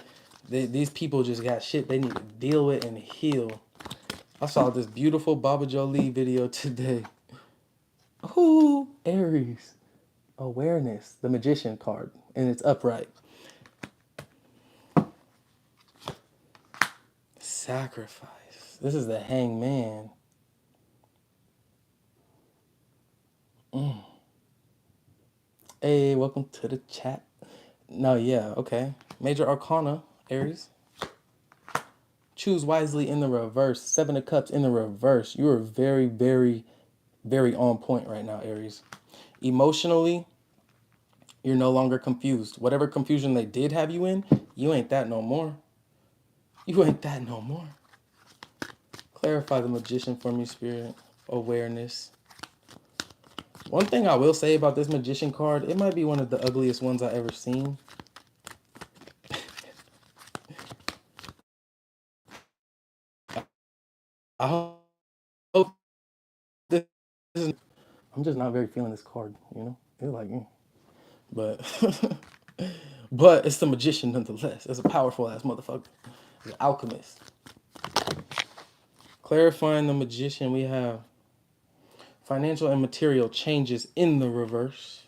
These people just got shit they need to deal with and heal. I saw this beautiful Baba Jolie video today. Ooh, Aries. Awareness, the Magician card, and it's upright. Sacrifice. This is the Hangman. Hey, welcome to the chat. No, yeah, okay. Major Arcana, Aries. Choose wisely in the reverse. Seven of Cups in the reverse. You are very, very, very on point right now, Aries. Emotionally, you're no longer confused. Whatever confusion they did have you in, you ain't that no more. You ain't that no more. Clarify the Magician for me, Spirit. Awareness. One thing I will say about this Magician card, it might be one of the ugliest ones I ever seen. I hope this is... I'm just not very feeling this card, you know? It's like, but but it's the Magician nonetheless. It's a powerful ass motherfucker. It's an alchemist. Clarifying the Magician, we have financial and material changes in the reverse.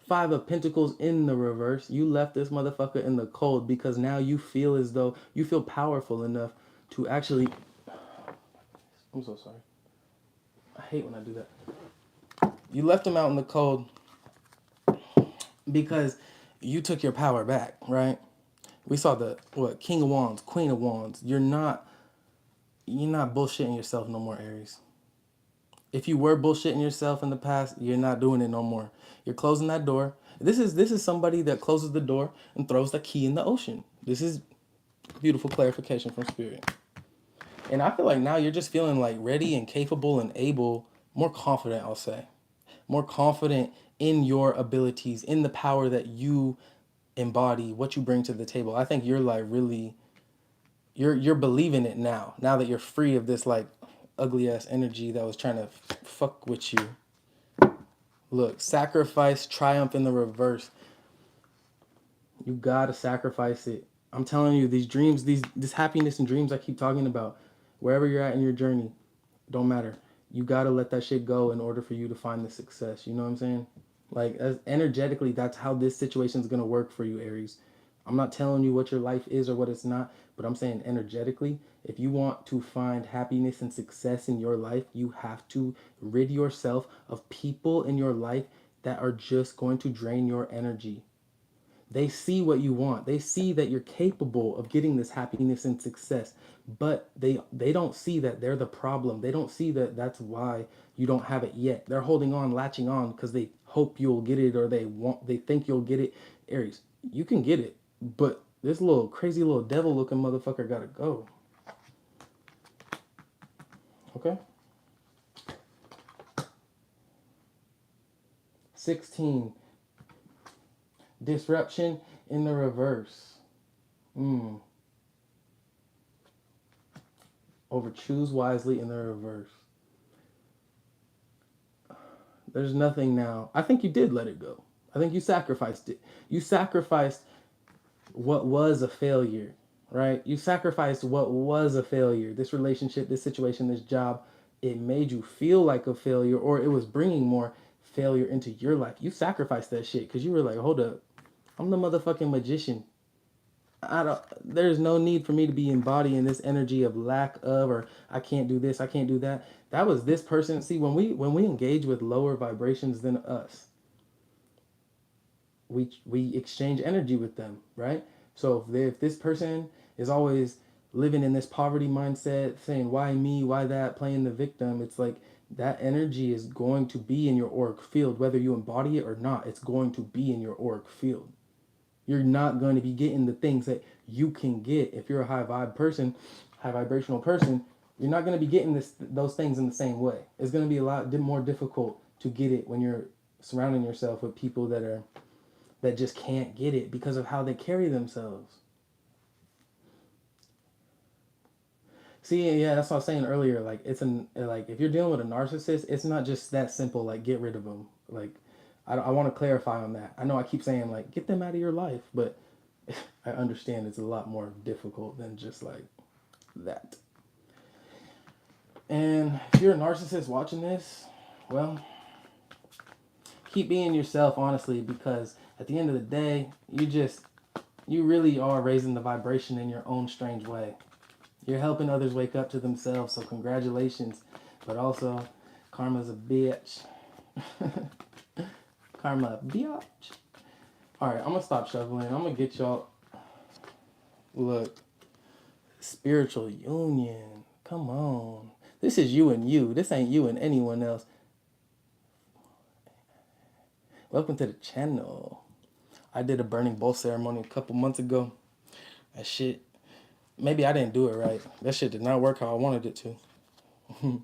Five of Pentacles in the reverse. You left this motherfucker in the cold because now you feel as though you feel powerful enough to actually... I'm so sorry. I hate when I do that. You left him out in the cold because you took your power back, right? We saw the King of Wands, Queen of Wands. You're not bullshitting yourself no more, Aries. If you were bullshitting yourself in the past, you're not doing it no more. You're closing that door. This is somebody that closes the door and throws the key in the ocean. This is beautiful clarification from Spirit. And I feel like now you're just feeling like ready and capable and able, more confident, I'll say. More confident in your abilities, in the power that you embody, what you bring to the table. I think you're like really, you're believing it now. Now that you're free of this like ugly ass energy that was trying to fuck with you. Look, sacrifice, triumph in the reverse. You gotta sacrifice it. I'm telling you, these dreams, this happiness and dreams I keep talking about, wherever you're at in your journey, don't matter. You gotta let that shit go in order for you to find the success. You know what I'm saying? Like, as energetically, that's how this situation is gonna work for you, Aries. I'm not telling you what your life is or what it's not, but I'm saying energetically, if you want to find happiness and success in your life, you have to rid yourself of people in your life that are just going to drain your energy. They see what you want. They see that you're capable of getting this happiness and success, but they don't see that they're the problem. They don't see that that's why you don't have it yet. They're holding on, latching on because they hope you'll get it or they think you'll get it. Aries, you can get it, but this little crazy little devil looking motherfucker gotta go. Okay? 16. Disruption in the reverse. Over choose wisely in the reverse. There's nothing now. I think you did let it go. I think you sacrificed it. You sacrificed what was a failure, right? You sacrificed what was a failure. This relationship, this situation, this job, it made you feel like a failure or it was bringing more failure into your life. You sacrificed that shit because you were like, hold up, I'm the motherfucking magician. There's no need for me to be embodying this energy of lack of, or I can't do this, I can't do that. That was this person. See, when we engage with lower vibrations than us, we exchange energy with them, right? So if this person is always living in this poverty mindset, saying why me, why that, playing the victim, it's like that energy is going to be in your auric field, whether you embody it or not. It's going to be in your auric field. You're not going to be getting the things that you can get if you're a high vibrational person. You're not going to be getting those things in the same way. It's going to be a lot more difficult to get it when you're surrounding yourself with people that just can't get it because of how they carry themselves. See, yeah, that's what I was saying earlier. Like like if you're dealing with a narcissist, it's not just that simple. Like get rid of them. Like I want to clarify on that. I know I keep saying like get them out of your life, but I understand it's a lot more difficult than just like that. And if you're a narcissist watching this, well, keep being yourself, honestly, because at the end of the day, you really are raising the vibration in your own strange way. You're helping others wake up to themselves, so congratulations. But also, karma's a bitch. Karma, bitch. Alright, I'm gonna stop shuffling. I'm gonna get y'all. Look, spiritual union. Come on. This is you and you. This ain't you and anyone else. Welcome to the channel. I did a burning bowl ceremony a couple months ago. That shit, maybe I didn't do it right. That shit did not work how I wanted it to.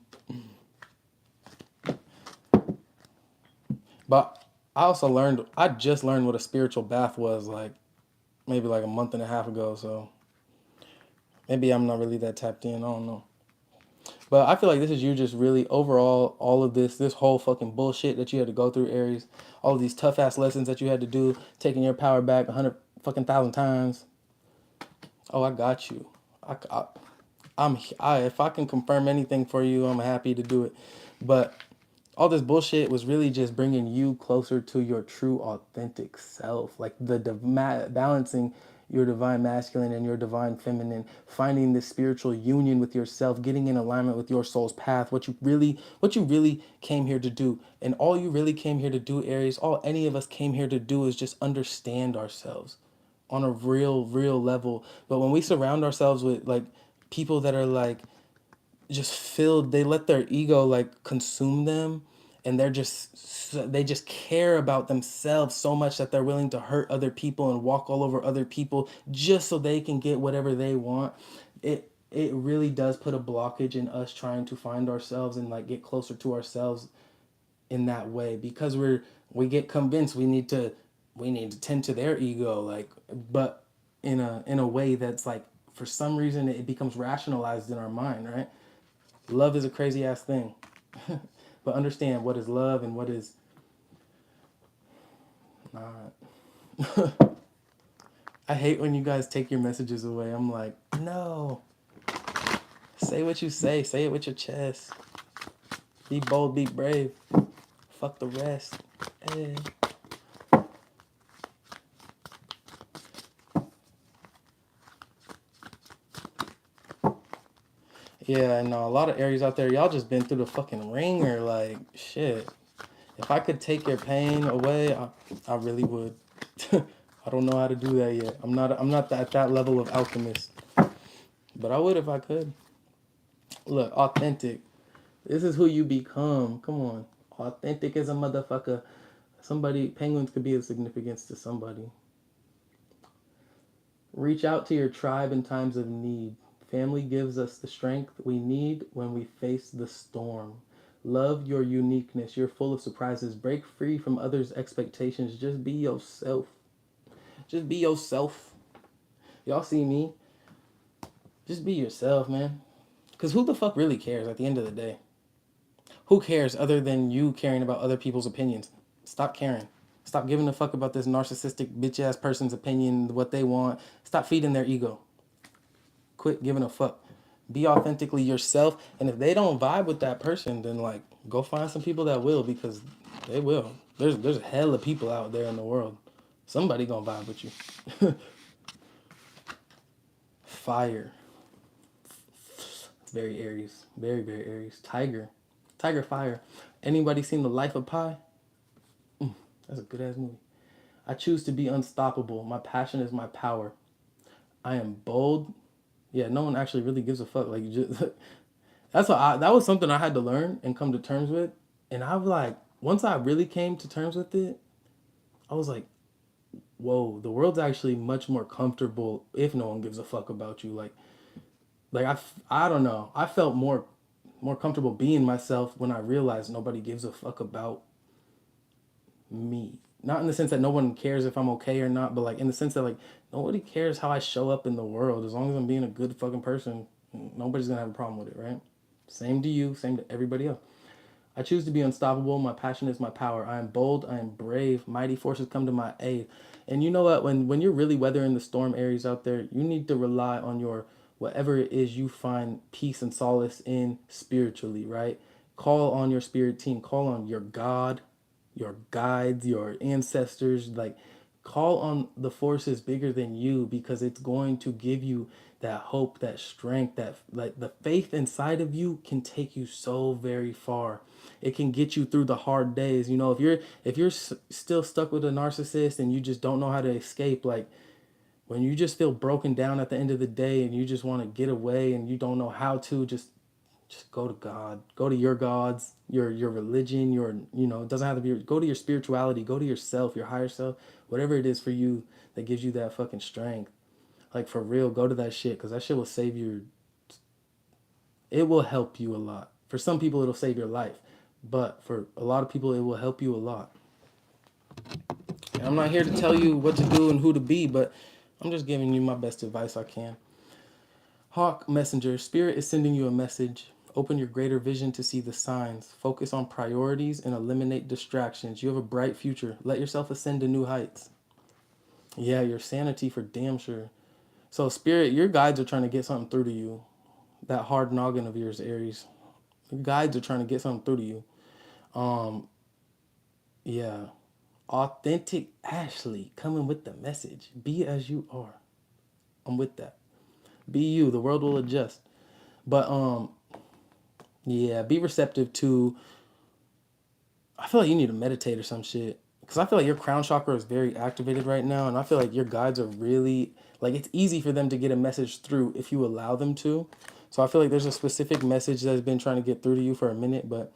But I just learned what a spiritual bath was like maybe like a month and a half ago. So maybe I'm not really that tapped in. I don't know. But I feel like this is you just really overall, all of this whole fucking bullshit that you had to go through, Aries. All of these tough ass lessons that you had to do, taking your power back 100 fucking thousand times. Oh, I got you. If I can confirm anything for you, I'm happy to do it. But all this bullshit was really just bringing you closer to your true authentic self, like balancing your divine masculine and your divine feminine, finding this spiritual union with yourself, getting in alignment with your soul's path, what you really came here to do. And all you really came here to do, Aries, all any of us came here to do is just understand ourselves on a real level. But when we surround ourselves with like people that are like just filled, they let their ego like consume them, and they just care about themselves so much that they're willing to hurt other people and walk all over other people just so they can get whatever they want. It really does put a blockage in us trying to find ourselves and like get closer to ourselves in that way, because we get convinced we need to tend to their ego, like, but in a way that's like for some reason it becomes rationalized in our mind, right? Love is a crazy ass thing. But understand what is love and what is not. I hate when you guys take your messages away. I'm like, no. Say what you say it with your chest. Be bold, be brave. Fuck the rest. Hey. Yeah, I know a lot of Aries out there, y'all just been through the fucking ringer, like, shit. If I could take your pain away, I really would. I don't know how to do that yet. I'm not at that level of alchemist, but I would if I could. Look, authentic. This is who you become. Come on. Authentic as a motherfucker. Somebody, penguins could be of significance to somebody. Reach out to your tribe in times of need. Family gives us the strength we need when we face the storm. Love your uniqueness. You're full of surprises. Break free from others' expectations. Just be yourself. Just be yourself. Y'all see me? Just be yourself, man. Because who the fuck really cares at the end of the day? Who cares other than you caring about other people's opinions? Stop caring. Stop giving a fuck about this narcissistic bitch ass person's opinion, what they want. Stop feeding their ego. Quit giving a fuck. Be authentically yourself. And if they don't vibe with that person, then like go find some people that will, because they will. There's a hell of people out there in the world. Somebody gonna vibe with you. Fire. It's very Aries. Very, very Aries. Tiger. Tiger fire. Anybody seen The Life of Pi? That's a good ass movie. I choose to be unstoppable. My passion is my power. I am bold. Yeah, no one actually really gives a fuck. Like you just that was something I had to learn and come to terms with. And I've like once I really came to terms with it, I was like, whoa, the world's actually much more comfortable if no one gives a fuck about you. I don't know. I felt more comfortable being myself when I realized nobody gives a fuck about me. Not in the sense that no one cares if I'm okay or not, but like in the sense that like nobody cares how I show up in the world. As long as I'm being a good fucking person, nobody's gonna have a problem with it, right? Same to you, same to everybody else. I choose to be unstoppable. My passion is my power. I am bold. I am brave. Mighty forces come to my aid. And you know what? When you're really weathering the storm, Aries out there, you need to rely on your whatever it is you find peace and solace in spiritually, right? Call on your spirit team. Call on your God, your guides, your ancestors. Like, call on the forces bigger than you, because it's going to give you that hope, that strength, that like the faith inside of you can take you so very far. It can get you through the hard days. You know, if you're still stuck with a narcissist and you just don't know how to escape, like when you just feel broken down at the end of the day and you just want to get away and you don't know how to, just go to God. Go to your gods, your religion, it doesn't have to be, go to your spirituality, go to yourself, your higher self, whatever it is for you that gives you that fucking strength. Like for real, go to that shit, because that shit will save you. It will help you a lot. For some people, it'll save your life, but for a lot of people, it will help you a lot. And I'm not here to tell you what to do and who to be, but I'm just giving you my best advice I can. Hawk Messenger, Spirit is sending you a message. Open your greater vision to see the signs. Focus on priorities and eliminate distractions. You have a bright future. Let yourself ascend to new heights. Yeah, your sanity for damn sure. So, Spirit, your guides are trying to get something through to you. That hard noggin of yours, Aries. Your guides are trying to get something through to you. Yeah. Authentic Ashley coming with the message. Be as you are. I'm with that. Be you. The world will adjust. But yeah, be receptive to. I feel like you need to meditate or some shit, because I feel like your crown chakra is very activated right now, and I feel like your guides are really like, it's easy for them to get a message through if you allow them to. So I feel like there's a specific message that's been trying to get through to you for a minute, but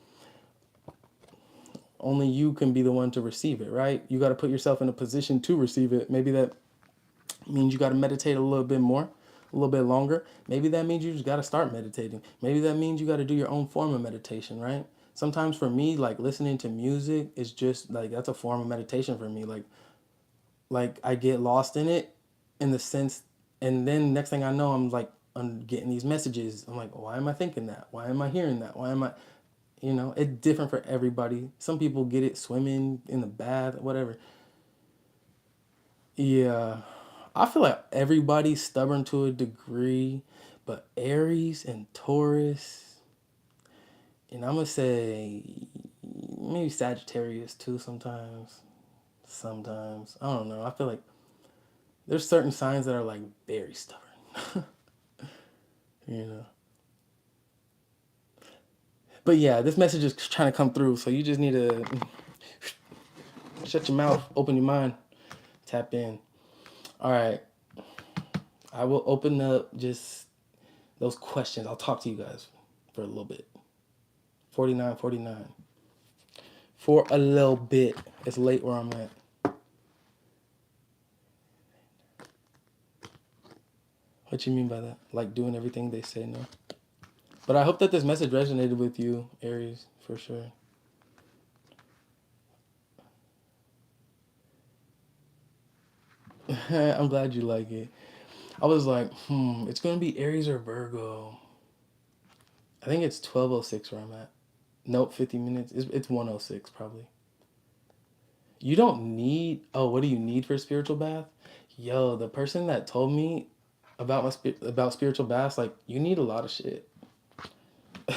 only you can be the one to receive it, right? You got to put yourself in a position to receive it. Maybe that means you got to meditate a little bit more, a little bit longer. Maybe that means you just got to start meditating. Maybe that means you got to do your own form of meditation, right? Sometimes for me, like listening to music is just like, that's a form of meditation for me. Like I get lost in it in the sense, and then next thing I know, I'm getting these messages. I'm like, why am I thinking that? Why am I hearing that? Why am I, it's different for everybody. Some people get it swimming in the bath, whatever. Yeah, I feel like everybody's stubborn to a degree, but Aries and Taurus, and I'm gonna say maybe Sagittarius too sometimes. Sometimes. I don't know. I feel like there's certain signs that are like very stubborn. you know. But yeah, this message is trying to come through, so you just need to shut your mouth, open your mind, tap in. All right. I will open up just those questions. I'll talk to you guys for a little bit. 49, 49. For a little bit. It's late where I'm at. What you mean by that? Like doing everything they say no? But I hope that this message resonated with you, Aries, for sure. I'm glad you like it. I was like, it's gonna be Aries or Virgo. I think it's 12:06 where I'm at. Nope, 50 minutes. It's 1:06 probably. You don't need. Oh, what do you need for a spiritual bath? Yo, the person that told me about about spiritual baths, like you need a lot of shit.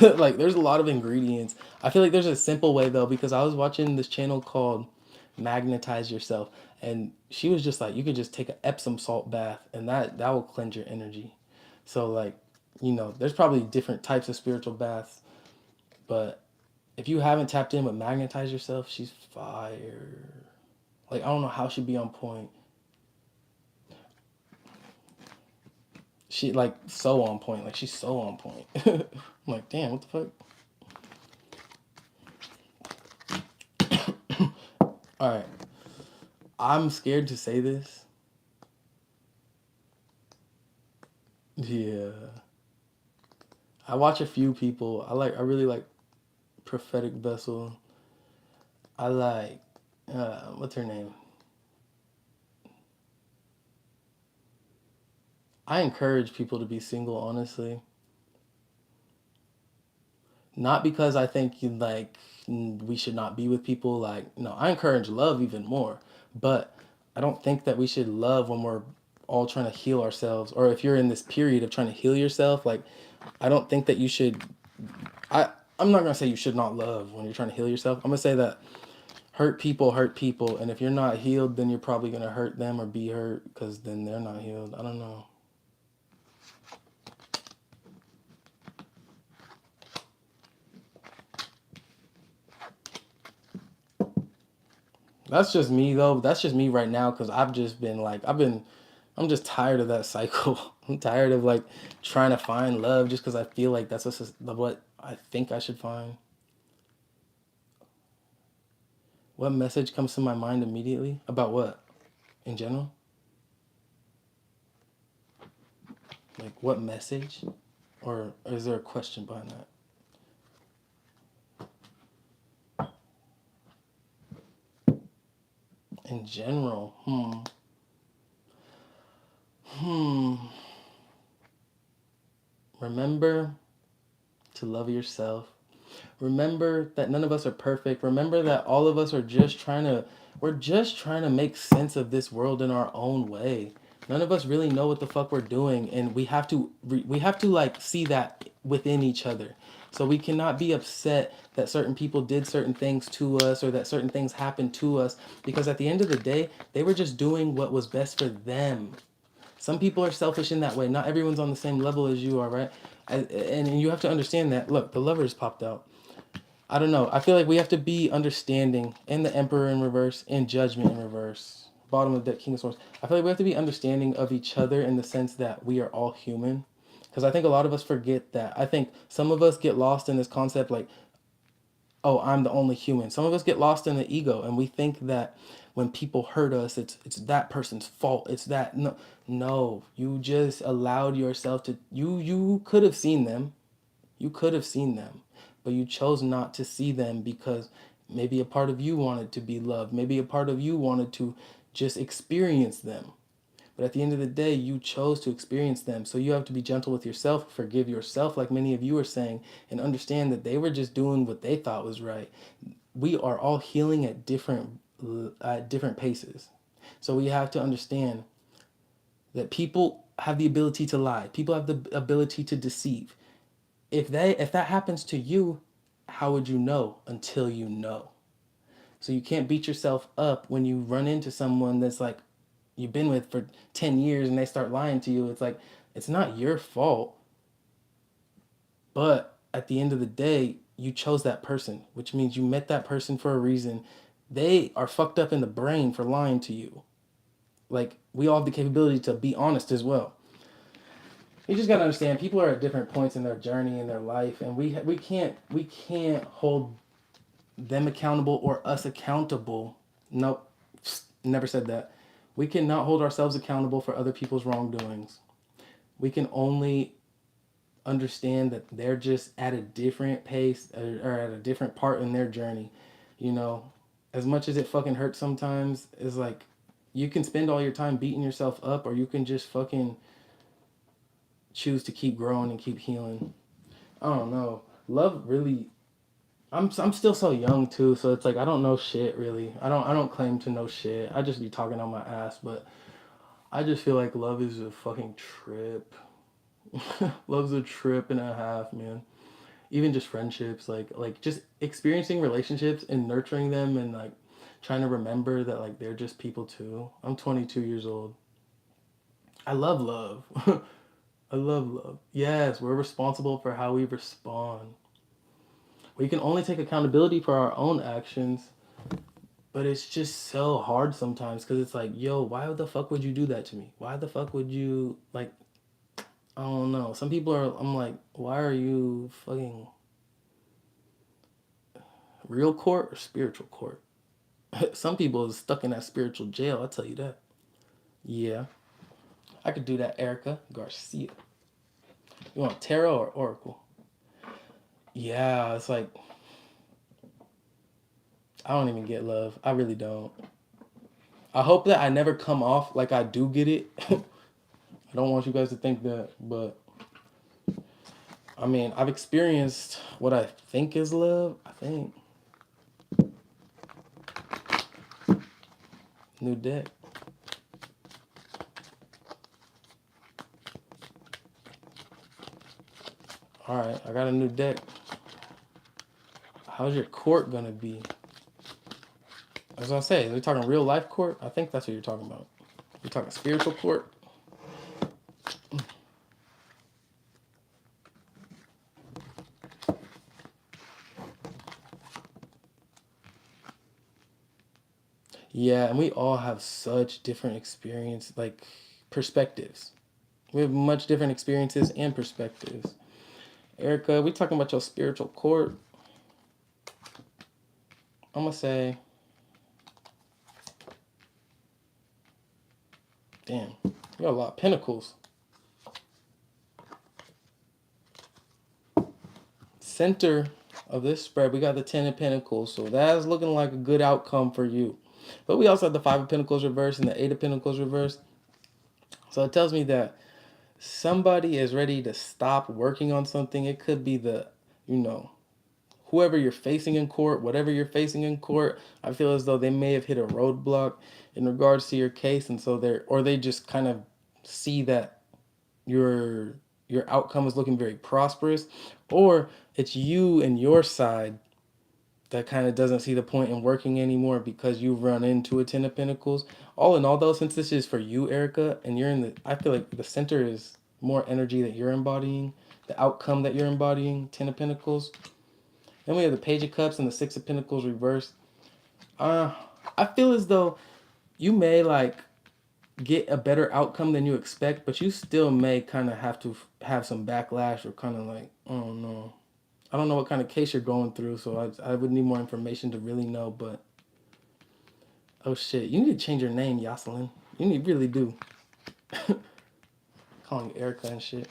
Like there's a lot of ingredients. I feel like there's a simple way though because I was watching this channel called Magnetize Yourself, and she was just like, you could just take an Epsom salt bath, and that will cleanse your energy. So like, there's probably different types of spiritual baths, but if you haven't tapped in with Magnetize Yourself, she's fire. Like I don't know how she'd be on point. She like so on point. Like she's so on point. I'm like, damn, what the fuck? All right, I'm scared to say this. Yeah, I watch a few people. I really like Prophetic Vessel. I like what's her name? I encourage people to be single, honestly. Not because I think we should not be with people. Like no, I encourage love even more. But I don't think that we should love when we're all trying to heal ourselves, or if you're in this period of trying to heal yourself. Like I don't think that you should. I I'm not gonna say you should not love when you're trying to heal yourself. I'm gonna say that hurt people, and if you're not healed, then you're probably gonna hurt them or be hurt because then they're not healed. I don't know. That's just me though. That's just me right now because I've just been like I'm just tired of that cycle. I'm tired of like trying to find love just because I feel like that's what I think I should find. What message comes to my mind immediately about what in general? Like what message, or is there a question behind that? In general, hmm. Remember to love yourself. Remember that none of us are perfect. Remember that all of us are just we're just trying to make sense of this world in our own way. None of us really know what the fuck we're doing, and we have to like see that within each other. So we cannot be upset that certain people did certain things to us or that certain things happened to us because at the end of the day, they were just doing what was best for them. Some people are selfish in that way. Not everyone's on the same level as you are, right? And you have to understand that. Look, the lovers popped out. I don't know. I feel like we have to be understanding, and the Emperor in reverse, and Judgment in reverse. Bottom of the deck, King of Swords. I feel like we have to be understanding of each other in the sense that we are all human. Because I think a lot of us forget that. I think some of us get lost in this concept like, oh, I'm the only human. Some of us get lost in the ego, and we think that when people hurt us, it's that person's fault. It's that no, you just allowed yourself to. You could have seen them. You could have seen them, but you chose not to see them because maybe a part of you wanted to be loved. Maybe a part of you wanted to just experience them. But at the end of the day, you chose to experience them. So you have to be gentle with yourself, forgive yourself, like many of you are saying, and understand that they were just doing what they thought was right. We are all healing at different paces. So we have to understand that people have the ability to lie. People have the ability to deceive. If that happens to you, how would you know until you know? So you can't beat yourself up when you run into someone that's like you've been with for 10 years and they start lying to you. It's like it's not your fault, but at the end of the day, you chose that person, which means you met that person for a reason. They are fucked up in the brain for lying to you. like we all have the capability to be honest as well. You just gotta understand people are at different points in their journey in their life, and we can't hold them accountable or us accountable. Nope, never said that. We cannot hold ourselves accountable for other people's wrongdoings. We can only understand that they're just at a different pace or at a different part in their journey. You know, as much as it fucking hurts sometimes, is like you can spend all your time beating yourself up, or you can just fucking choose to keep growing and keep healing. I don't know. Love really. I'm still so young too, so it's like I don't know shit really. I don't claim to know shit. I just be talking on my ass, but I just feel like love is a fucking trip. Love's a trip and a half, man. Even just friendships, like just experiencing relationships and nurturing them, and like trying to remember that like they're just people too. I'm 22 years old. I love love. I love love. Yes, we're responsible for how we respond. We can only take accountability for our own actions, but it's just so hard sometimes because it's like, yo, why the fuck would you do that to me? Why the fuck would you, like, I don't know. Some people are, I'm like, why are you fucking real court or spiritual court? Some people is stuck in that spiritual jail, I'll tell you that. Yeah, I could do that, Erica Garcia. You want tarot or oracle? Yeah, it's like, I don't even get love. I really don't. I hope that I never come off like I do get it. I don't want you guys to think that, but I mean, I've experienced what I think is love. I think. New deck. All right, I got a new deck. How's your court gonna be? As I say, we're talking real life court. I think that's what you're talking about. You're talking spiritual court. Yeah, and we all have such different experience, like perspectives. We have much different experiences and perspectives. Erica, we talking about your spiritual court. I'm gonna say, damn, you got a lot of pentacles. Center of this spread, we got the 10 of Pentacles, so that's looking like a good outcome for you. But we also have the 5 of Pentacles reversed and the 8 of Pentacles reversed. So it tells me that somebody is ready to stop working on something. It could be the, you know, whoever you're facing in court, whatever you're facing in court. I feel as though they may have hit a roadblock in regards to your case, and so they just kind of see that your your outcome is looking very prosperous, or it's you and your side that kind of doesn't see the point in working anymore because you've run into a 10 of Pentacles. All in all, though, since this is for you, Erica, and you're in the, I feel like the center is more energy that you're embodying, the outcome that you're embodying, 10 of Pentacles. Then we have the Page of Cups and the 6 of Pentacles reversed. Uh, I feel as though you may like get a better outcome than you expect, but you still may kind of have to have some backlash or kind of like, I don't know. I don't know what kind of case you're going through, so I would need more information to really know, but oh shit, you need to change your name, Yoselin. You need really do. Calling you Erica and shit.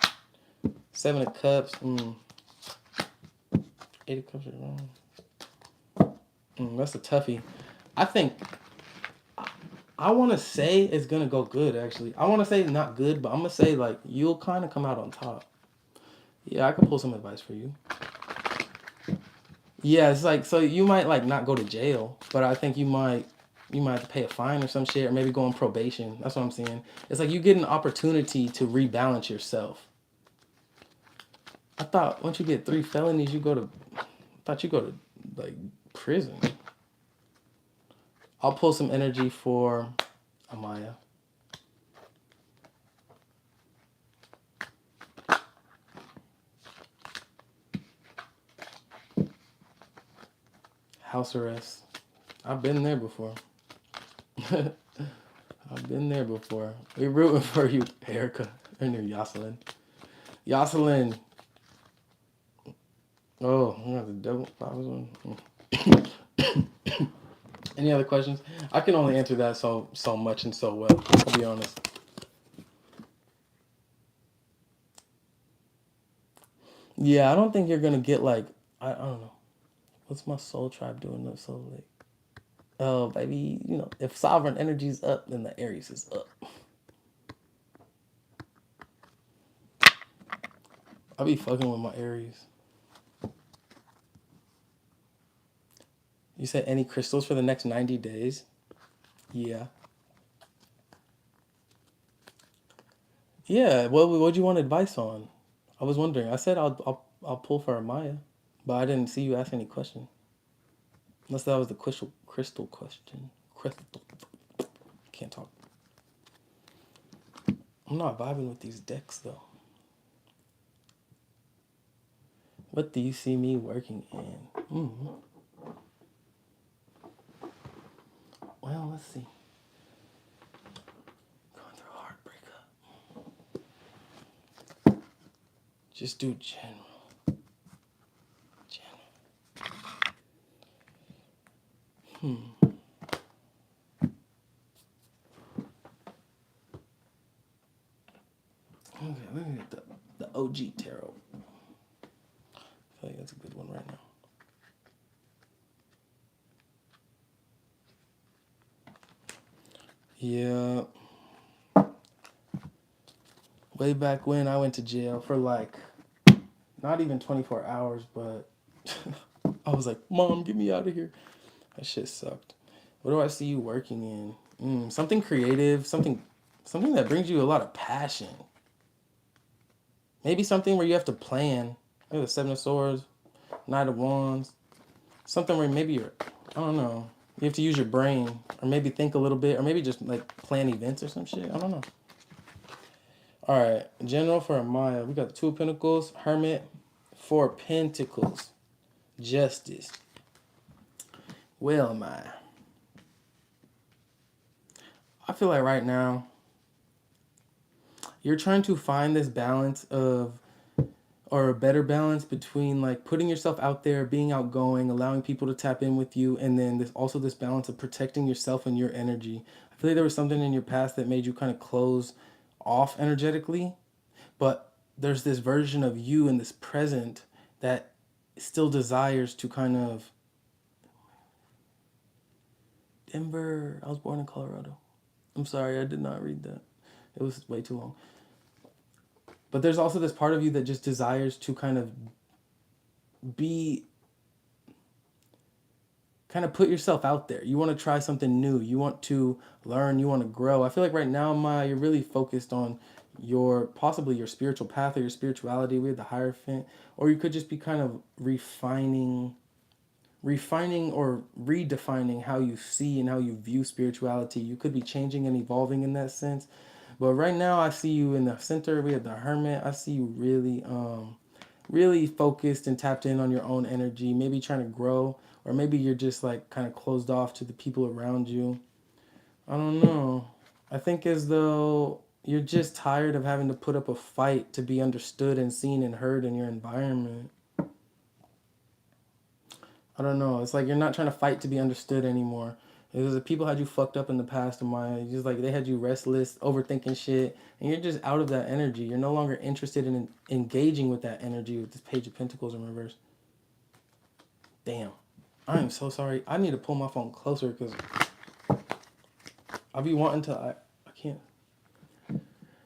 7 of Cups. 8 of Cups are wrong. That's a toughie. I think I want to say it's gonna go good. Actually, I want to say not good, but I'm gonna say like you'll kind of come out on top. Yeah, I could pull some advice for you. Yeah, it's like so you might like not go to jail, but I think you might have to pay a fine or some shit, or maybe go on probation. That's what I'm saying. It's like you get an opportunity to rebalance yourself. I thought once you get 3 felonies, you go to. I thought you go to like prison. I'll pull some energy for Amaya. House arrest. I've been there before. I've Been there before. We're rooting for you, Erica. Her name Yoselin. Yoselin. Oh, I got the devil. Any other questions? I can only answer that so much and so well. I'll be honest. Yeah, I don't think you're gonna get like I don't know. What's my soul tribe doing up so late? Oh, baby, if sovereign energy's up, then the Aries is up. I'll be fucking with my Aries. You said any crystals for the next 90 days? Yeah. Yeah, what do you want advice on? I was wondering. I said I'll pull for Amaya, but I didn't see you ask any question. Unless that was the crystal question. Crystal. Can't talk. I'm not vibing with these decks though. What do you see me working in? Well, let's see. Going through a heartbreakup. Just do general. Okay, let me get the OG tarot. I feel like that's a good one right now. Yeah. Way back when I went to jail for like not even 24 hours, but I was like, Mom, get me out of here. That shit sucked. What do I see you working in? Something creative, something that brings you a lot of passion. Maybe something where you have to plan. Maybe the Seven of Swords, Knight of Wands. Something where maybe I don't know. You have to use your brain, or maybe think a little bit, or maybe just like plan events or some shit. I don't know. All right, general for Amaya. We got the Two of Pentacles, Hermit, Four of Pentacles, Justice. Well, Amaya. I feel like right now you're trying to find this balance or a better balance between like putting yourself out there, being outgoing, allowing people to tap in with you, and then this balance of protecting yourself and your energy. I feel like there was something in your past that made you kind of close off energetically, but there's this version of you in this present that still desires to kind of Denver. I was born in Colorado. I'm sorry, I did not read that. It was way too long. But there's also this part of you that just desires to be kind of put yourself out there. You want to try something new. You want to learn. You want to grow. I feel like right now, Maya, you're really focused on possibly your spiritual path or your spirituality with the Hierophant, or you could just be kind of refining or redefining how you see and how you view spirituality. You could be changing and evolving in that sense. But right now I see you in the center. We have the Hermit. I see you really focused and tapped in on your own energy, maybe trying to grow, or maybe you're just like kind of closed off to the people around you. I don't know. I think as though you're just tired of having to put up a fight to be understood and seen and heard in your environment. I don't know. It's like you're not trying to fight to be understood anymore. Because the people had you fucked up in the past, of mine. Just like they had you restless, overthinking shit, and you're just out of that energy. You're no longer interested in engaging with that energy with this Page of Pentacles in reverse. Damn. I am so sorry. I need to pull my phone closer because I'll be wanting to. I can't.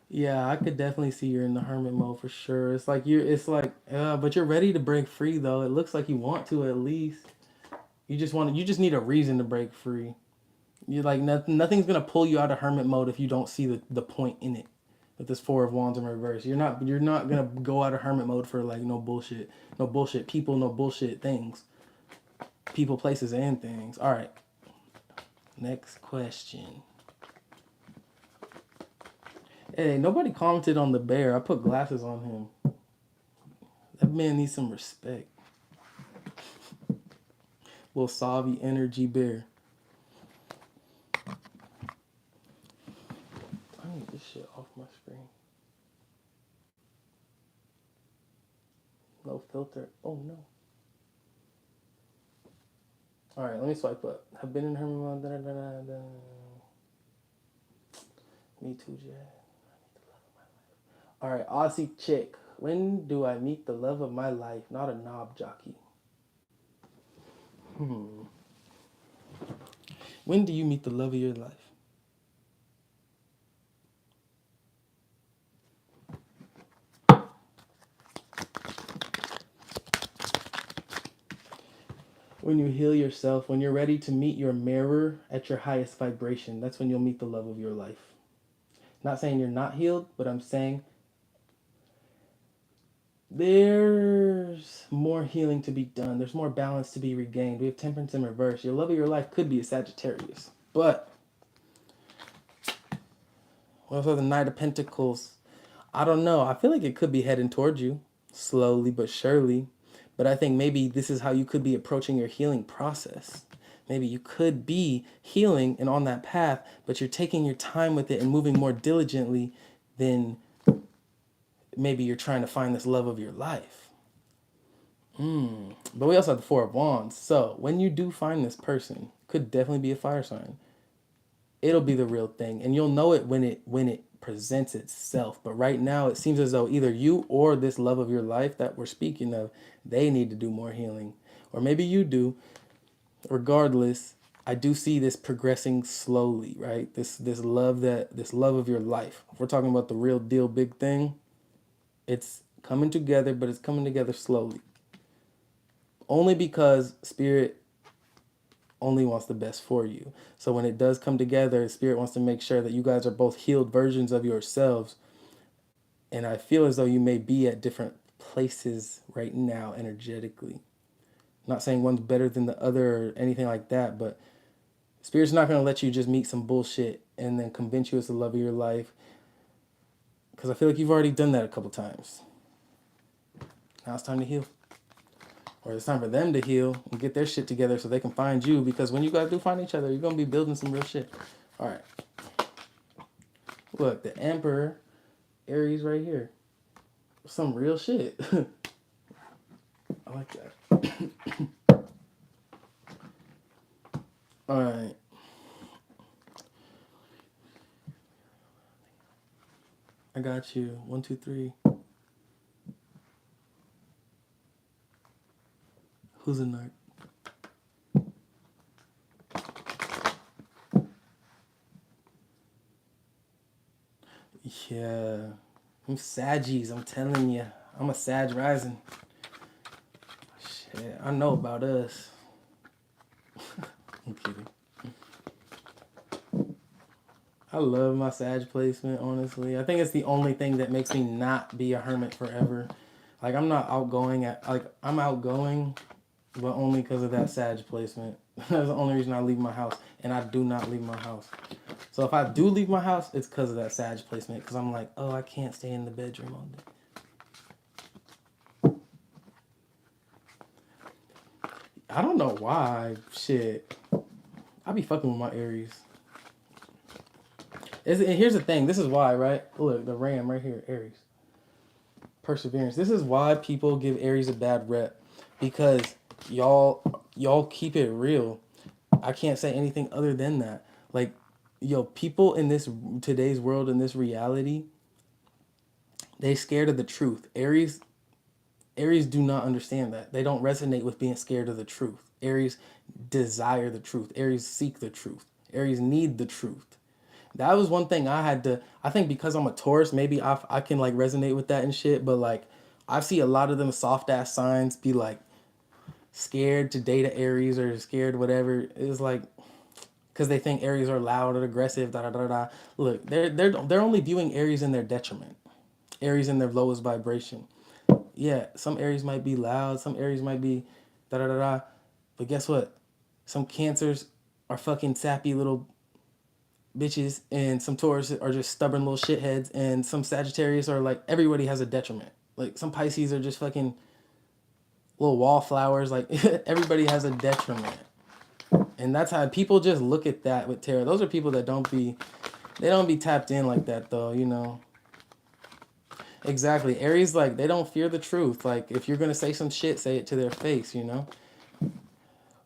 Yeah, I could definitely see you're in the hermit mode for sure. It's like but you're ready to break free though. It looks like you want to at least. You just need a reason to break free. You like nothing's gonna pull you out of hermit mode if you don't see the point in it. With this Four of Wands in reverse, you're not gonna go out of hermit mode for like no bullshit people, no bullshit things, people, places, and things. All right, next question. Hey, nobody commented on the bear. I put glasses on him. That man needs some respect. Little Savi energy bear. my screen. No filter. Oh no. All right, let me swipe up. Have been in her mom. Me too, Jay. All right, Aussie chick. When do I meet the love of my life? Not a knob jockey. When do you meet the love of your life? When you heal yourself, when you're ready to meet your mirror at your highest vibration, that's when you'll meet the love of your life. Not saying you're not healed, but I'm saying there's more healing to be done. There's more balance to be regained. We have temperance in reverse. Your love of your life could be a Sagittarius. But what for the Knight of Pentacles? I don't know. I feel like it could be heading towards you slowly but surely. But I think maybe this is how you could be approaching your healing process. Maybe you could be healing and on that path, but you're taking your time with it and moving more diligently than maybe you're trying to find this love of your life. But we also have the Four of Wands. So when you do find this person, could definitely be a fire sign. It'll be the real thing, and you'll know it when it presents itself. But right now, it seems as though either you or this love of your life that we're speaking of, they need to do more healing, or maybe you do. Regardless, I do see this progressing slowly, right? This love of your life. If we're talking about the real deal, big thing, it's coming together, but it's coming together slowly. Only because Spirit only wants the best for you. So when it does come together, Spirit wants to make sure that you guys are both healed versions of yourselves. And I feel as though you may be at different places right now energetically. I'm not saying one's better than the other or anything like that, but Spirit's not going to let you just meet some bullshit and then convince you it's the love of your life. Because I feel like you've already done that a couple times. Now it's time to heal. Or it's time for them to heal and get their shit together so they can find you. Because when you guys do find each other, you're going to be building some real shit. All right. Look, the Emperor, Aries right here. Some real shit. I like that. All right. I got you. 1, 2, 3. Who's a knight? Yeah. I'm Saggies, I'm telling you. I'm a Sag rising. Shit, I know about us. I'm kidding. I love my Sag placement, honestly. I think it's the only thing that makes me not be a hermit forever. Like, I'm not outgoing I'm outgoing, but only because of that Sag placement. That's the only reason I leave my house. And I do not leave my house. So if I do leave my house, it's because of that Sag placement. Because I'm like, oh, I can't stay in the bedroom all day. I don't know why. Shit. I be fucking with my Aries. And here's the thing. This is why, right? Look, the ram right here, Aries. Perseverance. This is why people give Aries a bad rep. Because y'all keep it real. I can't say anything other than that. Like, yo, people in this today's world, in this reality, they scared of the truth. Aries do not understand that. They don't resonate with being scared of the truth. Aries desire the truth. Aries seek the truth. Aries need the truth. That was one thing I had to, I think because I'm a Taurus, maybe I can like resonate with that and shit, but like I see a lot of them soft ass signs be like scared to date a Aries or scared whatever. It's like because they think Aries are loud or aggressive, da da da da. Look, they're only viewing Aries in their detriment. Aries in their lowest vibration. Yeah, some Aries might be loud, some Aries might be da da da da. But guess what? Some Cancers are fucking sappy little bitches, and some Taurus are just stubborn little shitheads, and some Sagittarius are like everybody has a detriment. Like some Pisces are just fucking little wallflowers. Like everybody has a detriment, and that's how people just look at that with tarot. Those are people that don't be They don't be tapped in like that though, you know. Exactly. Aries, like, they don't fear the truth. Like, if you're gonna say some shit, say it to their face, you know.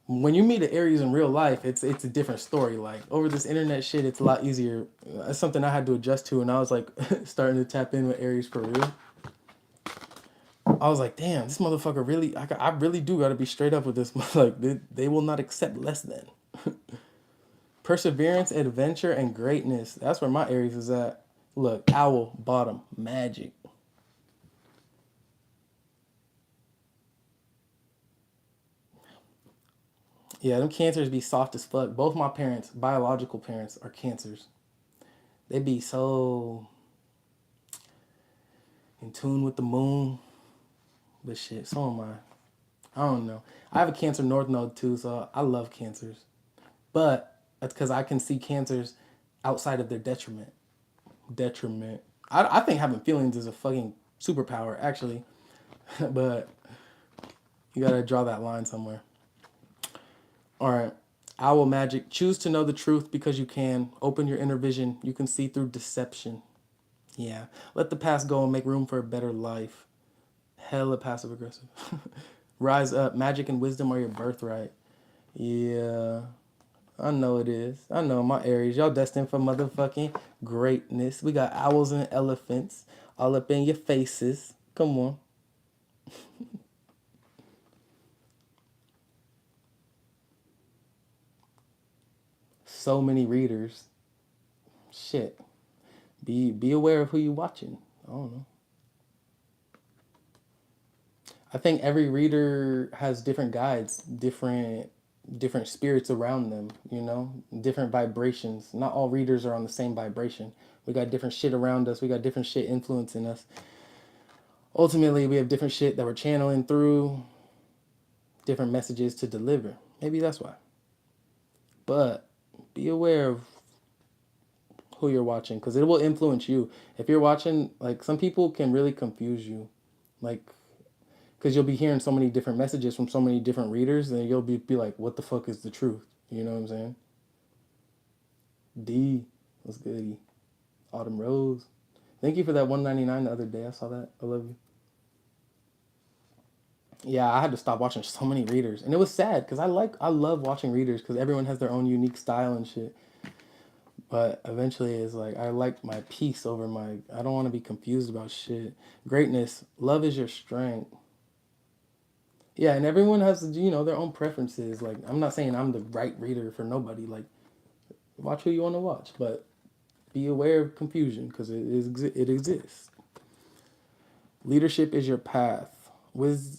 When you meet an Aries in real life, it's a different story. Like, over this internet shit, it's a lot easier. That's something I had to adjust to, and I was like starting to tap in with Aries for real. I was like, damn, this motherfucker really. I really do got to be straight up with this. Like, they will not accept less than. Perseverance, adventure, and greatness. That's where my Aries is at. Look, owl, bottom, magic. Yeah, them cancers be soft as fuck. Both my parents, biological parents, are cancers. They be so in tune with the moon. But shit, so am I. I don't know. I have a Cancer North Node too, so I love cancers. But that's because I can see cancers outside of their detriment. Detriment. I think having feelings is a fucking superpower, actually. But you gotta draw that line somewhere. All right. Owl magic. Choose to know the truth because you can. Open your inner vision. You can see through deception. Yeah. Let the past go and make room for a better life. Hella passive aggressive. Rise up. Magic and wisdom are your birthright. Yeah. I know it is. I know my Aries. Y'all destined for motherfucking greatness. We got owls and elephants all up in your faces. Come on. So many readers. Shit. Be aware of who you watching. I don't know. I think every reader has different guides, different spirits around them, you know, different vibrations. Not all readers are on the same vibration. We got different shit around us. We got different shit influencing us. Ultimately, we have different shit that we're channeling through, different messages to deliver. Maybe that's why. But be aware of who you're watching because it will influence you. If you're watching, like, some people can really confuse you. Like, because you'll be hearing so many different messages from so many different readers, and you'll be like, what the fuck is the truth? You know what I'm saying? D, what's good? Autumn Rose. Thank you for that 199 the other day. I saw that. I love you. Yeah, I had to stop watching so many readers, and it was sad because I love watching readers because everyone has their own unique style and shit. But eventually, it's like I like my peace over my. I don't want to be confused about shit. Greatness, love is your strength. Yeah, and everyone has their own preferences. Like, I'm not saying I'm the right reader for nobody. Like, watch who you want to watch, but be aware of confusion because it exists. Leadership is your path.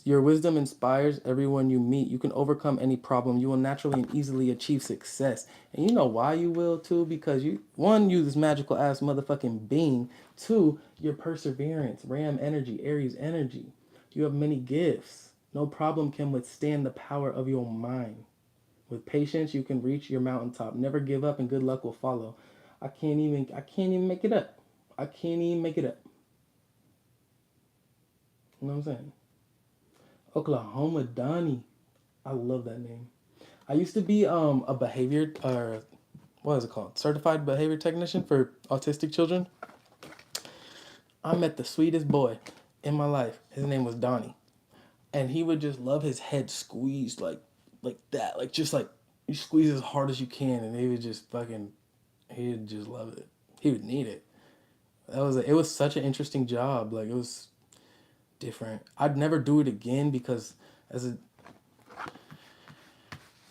Your wisdom inspires everyone you meet. You can overcome any problem. You will naturally and easily achieve success. And you know why you will too? Because you this magical ass motherfucking being. Two, your perseverance, Ram energy, Aries energy. You have many gifts. No problem can withstand the power of your mind. With patience, you can reach your mountaintop. Never give up, and good luck will follow. I can't even make it up. I can't even make it up. You know what I'm saying? Oklahoma Donnie. I love that name. I used to be a behavior what is it called? Certified behavior technician for autistic children. I met the sweetest boy in my life. His name was Donnie. And he would just love his head squeezed like that. Like, just like you squeeze as hard as you can, and he would just love it. He would need it. It was such an interesting job. Like, it was different. I'd never do it again because as a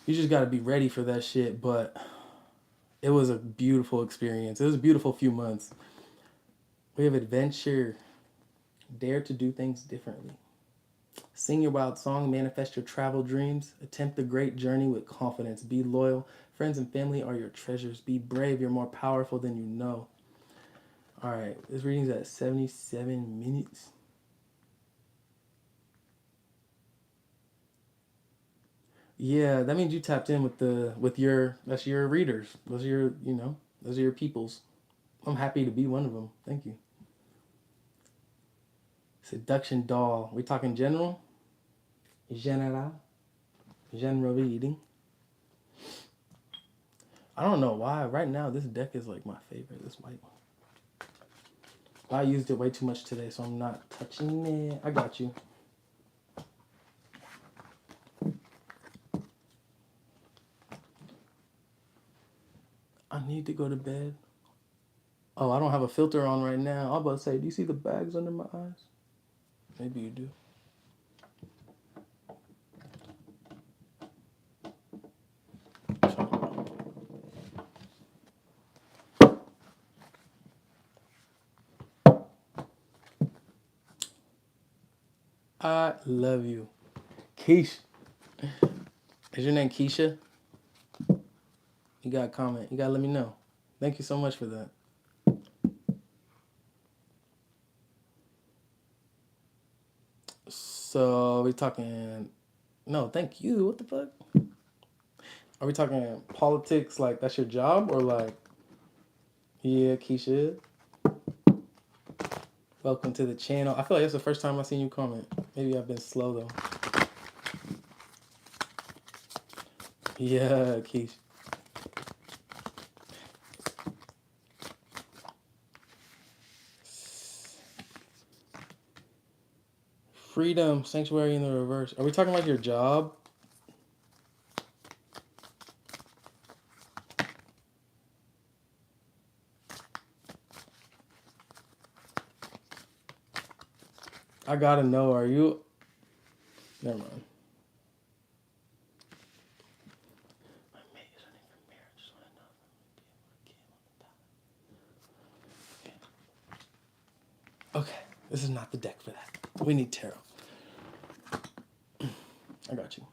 you just got to be ready for that shit. But it was a beautiful experience. It was a beautiful few months. We have adventure. Dare to do things differently. Sing your wild song, manifest your travel dreams, attempt the great journey with confidence, be loyal. Friends and family are your treasures. Be brave, you're more powerful than you know. All right, this reading's at 77 minutes. Yeah, that means you tapped in with your that's your readers. Those are your peoples. I'm happy to be one of them. Thank you. Seduction doll. We talking general? General? General reading. I don't know why. Right now, this deck is like my favorite. This white one. I used it way too much today, so I'm not touching it. I got you. I need to go to bed. Oh, I don't have a filter on right now. I'm about to say, do you see the bags under my eyes? Maybe you do. I love you. Keisha. Is your name Keisha? You got a comment. You got to let me know. Thank you so much for that. So, we talking... No, thank you. What the fuck? Are we talking politics, like that's your job? Or like... Yeah, Keisha. Welcome to the channel. I feel like it's the first time I've seen you comment. Maybe I've been slow, though. Yeah, Keisha. Freedom, sanctuary in the reverse. Are we talking about your job? I gotta know, are you... Never mind. Okay, this is not the deck for that. We need tarot. I got you.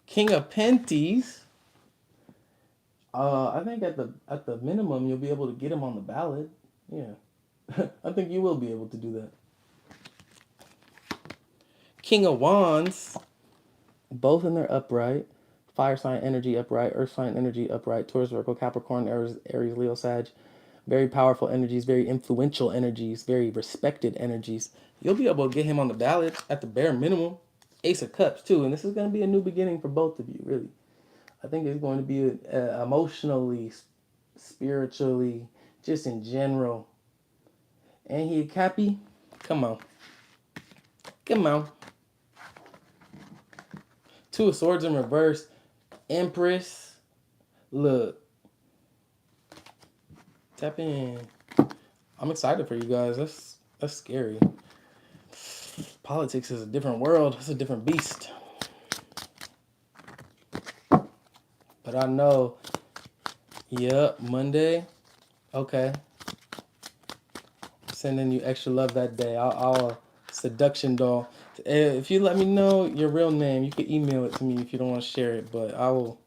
King of Penties. I think at the minimum you'll be able to get him on the ballot. Yeah, I think you will be able to do that. King of Wands. Both in their upright. Fire sign energy upright. Earth sign energy upright. Taurus, Virgo, Capricorn, Aries, Leo, Sag. Very powerful energies. Very influential energies. Very respected energies. You'll be able to get him on the ballot at the bare minimum. Ace of Cups too, and this is going to be a new beginning for both of you. Really, I think it's going to be emotionally, spiritually, just in general. And he a Cappy? Come on. Come on. Two of Swords in reverse. Empress. Look. Tap in. I'm excited for you guys. That's scary. Politics is a different world. It's a different beast. But I know. Yep, Monday. Okay. Sending you extra love that day. I'll seduction doll. If you let me know your real name, you can email it to me if you don't want to share it. But I will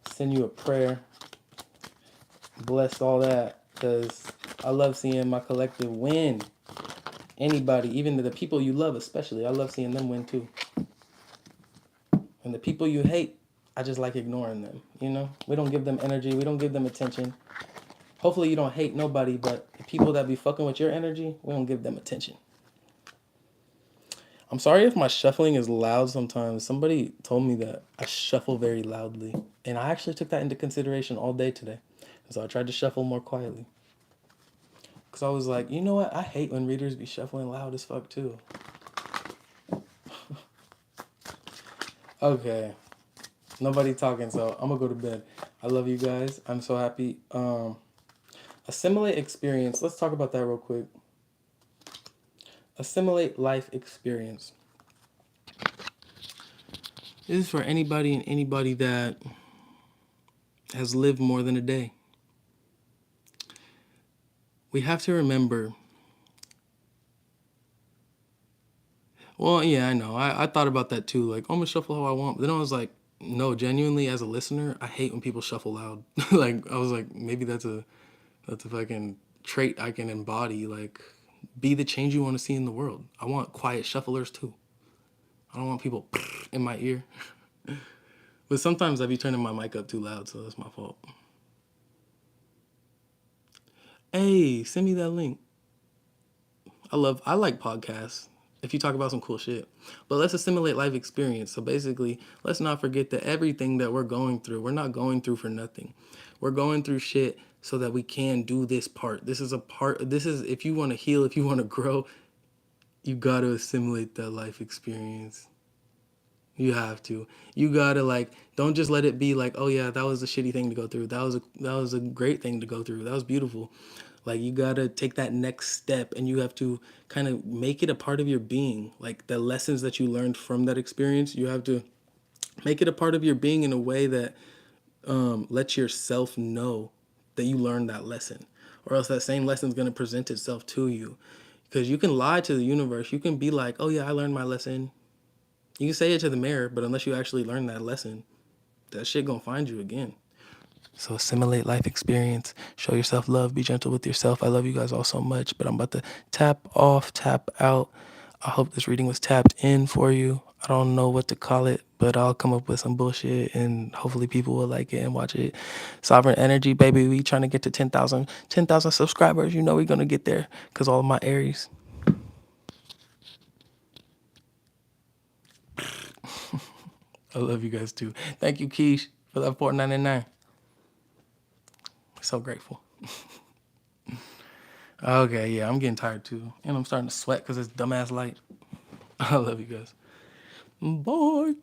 send you a prayer. Bless all that, because I love seeing my collective win. Anybody, even the people you love, especially, I love seeing them win too. And the people you hate, I just like ignoring them. You know, we don't give them energy. We don't give them attention. Hopefully you don't hate nobody, but the people that be fucking with your energy, we don't give them attention. I'm sorry if my shuffling is loud sometimes. Somebody told me that I shuffle very loudly. And I actually took that into consideration all day today. So I tried to shuffle more quietly. Because I was like, you know what? I hate when readers be shuffling loud as fuck too. Okay. Nobody talking, so I'm going to go to bed. I love you guys. I'm so happy. Assimilate experience. Let's talk about that real quick. Assimilate life experience. This is for anybody and anybody that has lived more than a day. We have to remember. Well, yeah, I know. I thought about that too. Like, I'm going to shuffle how I want. But then I was like, no, genuinely, as a listener, I hate when people shuffle loud. Like, I was like, maybe that's a fucking trait I can embody. Like, be the change you want to see in the world. I want quiet shufflers too. I don't want people in my ear. But sometimes I be turning my mic up too loud, so that's my fault. Hey, send me that link. I like podcasts if you talk about some cool shit. But let's assimilate life experience. So basically, let's not forget that everything that we're going through, we're not going through for nothing. We're going through shit so that we can do this part. This is a part. This is if you want to heal, if you want to grow, you got to assimilate that life experience. You have to. You gotta like. Don't just let it be like, oh yeah, that was a shitty thing to go through. That was a great thing to go through. That was beautiful. Like you gotta take that next step, and you have to kind of make it a part of your being. Like the lessons that you learned from that experience, you have to make it a part of your being in a way that lets yourself know that you learned that lesson, or else that same lesson is gonna present itself to you. Because you can lie to the universe. You can be like, oh yeah, I learned my lesson. You can say it to the mirror, but unless you actually learn that lesson, that shit gonna find you again. So assimilate life experience. Show yourself love. Be gentle with yourself. I love you guys all so much, but I'm about to tap off, tap out. I hope this reading was tapped in for you. I don't know what to call it, but I'll come up with some bullshit and hopefully people will like it and watch it. Sovereign Energy, baby. We trying to get to 10,000 subscribers. You know we're going to get there because all of my Aries. I love you guys too. Thank you, Keish, for that $4.99. So grateful. Okay, yeah, I'm getting tired too. And I'm starting to sweat because it's dumbass light. I love you guys. Bye.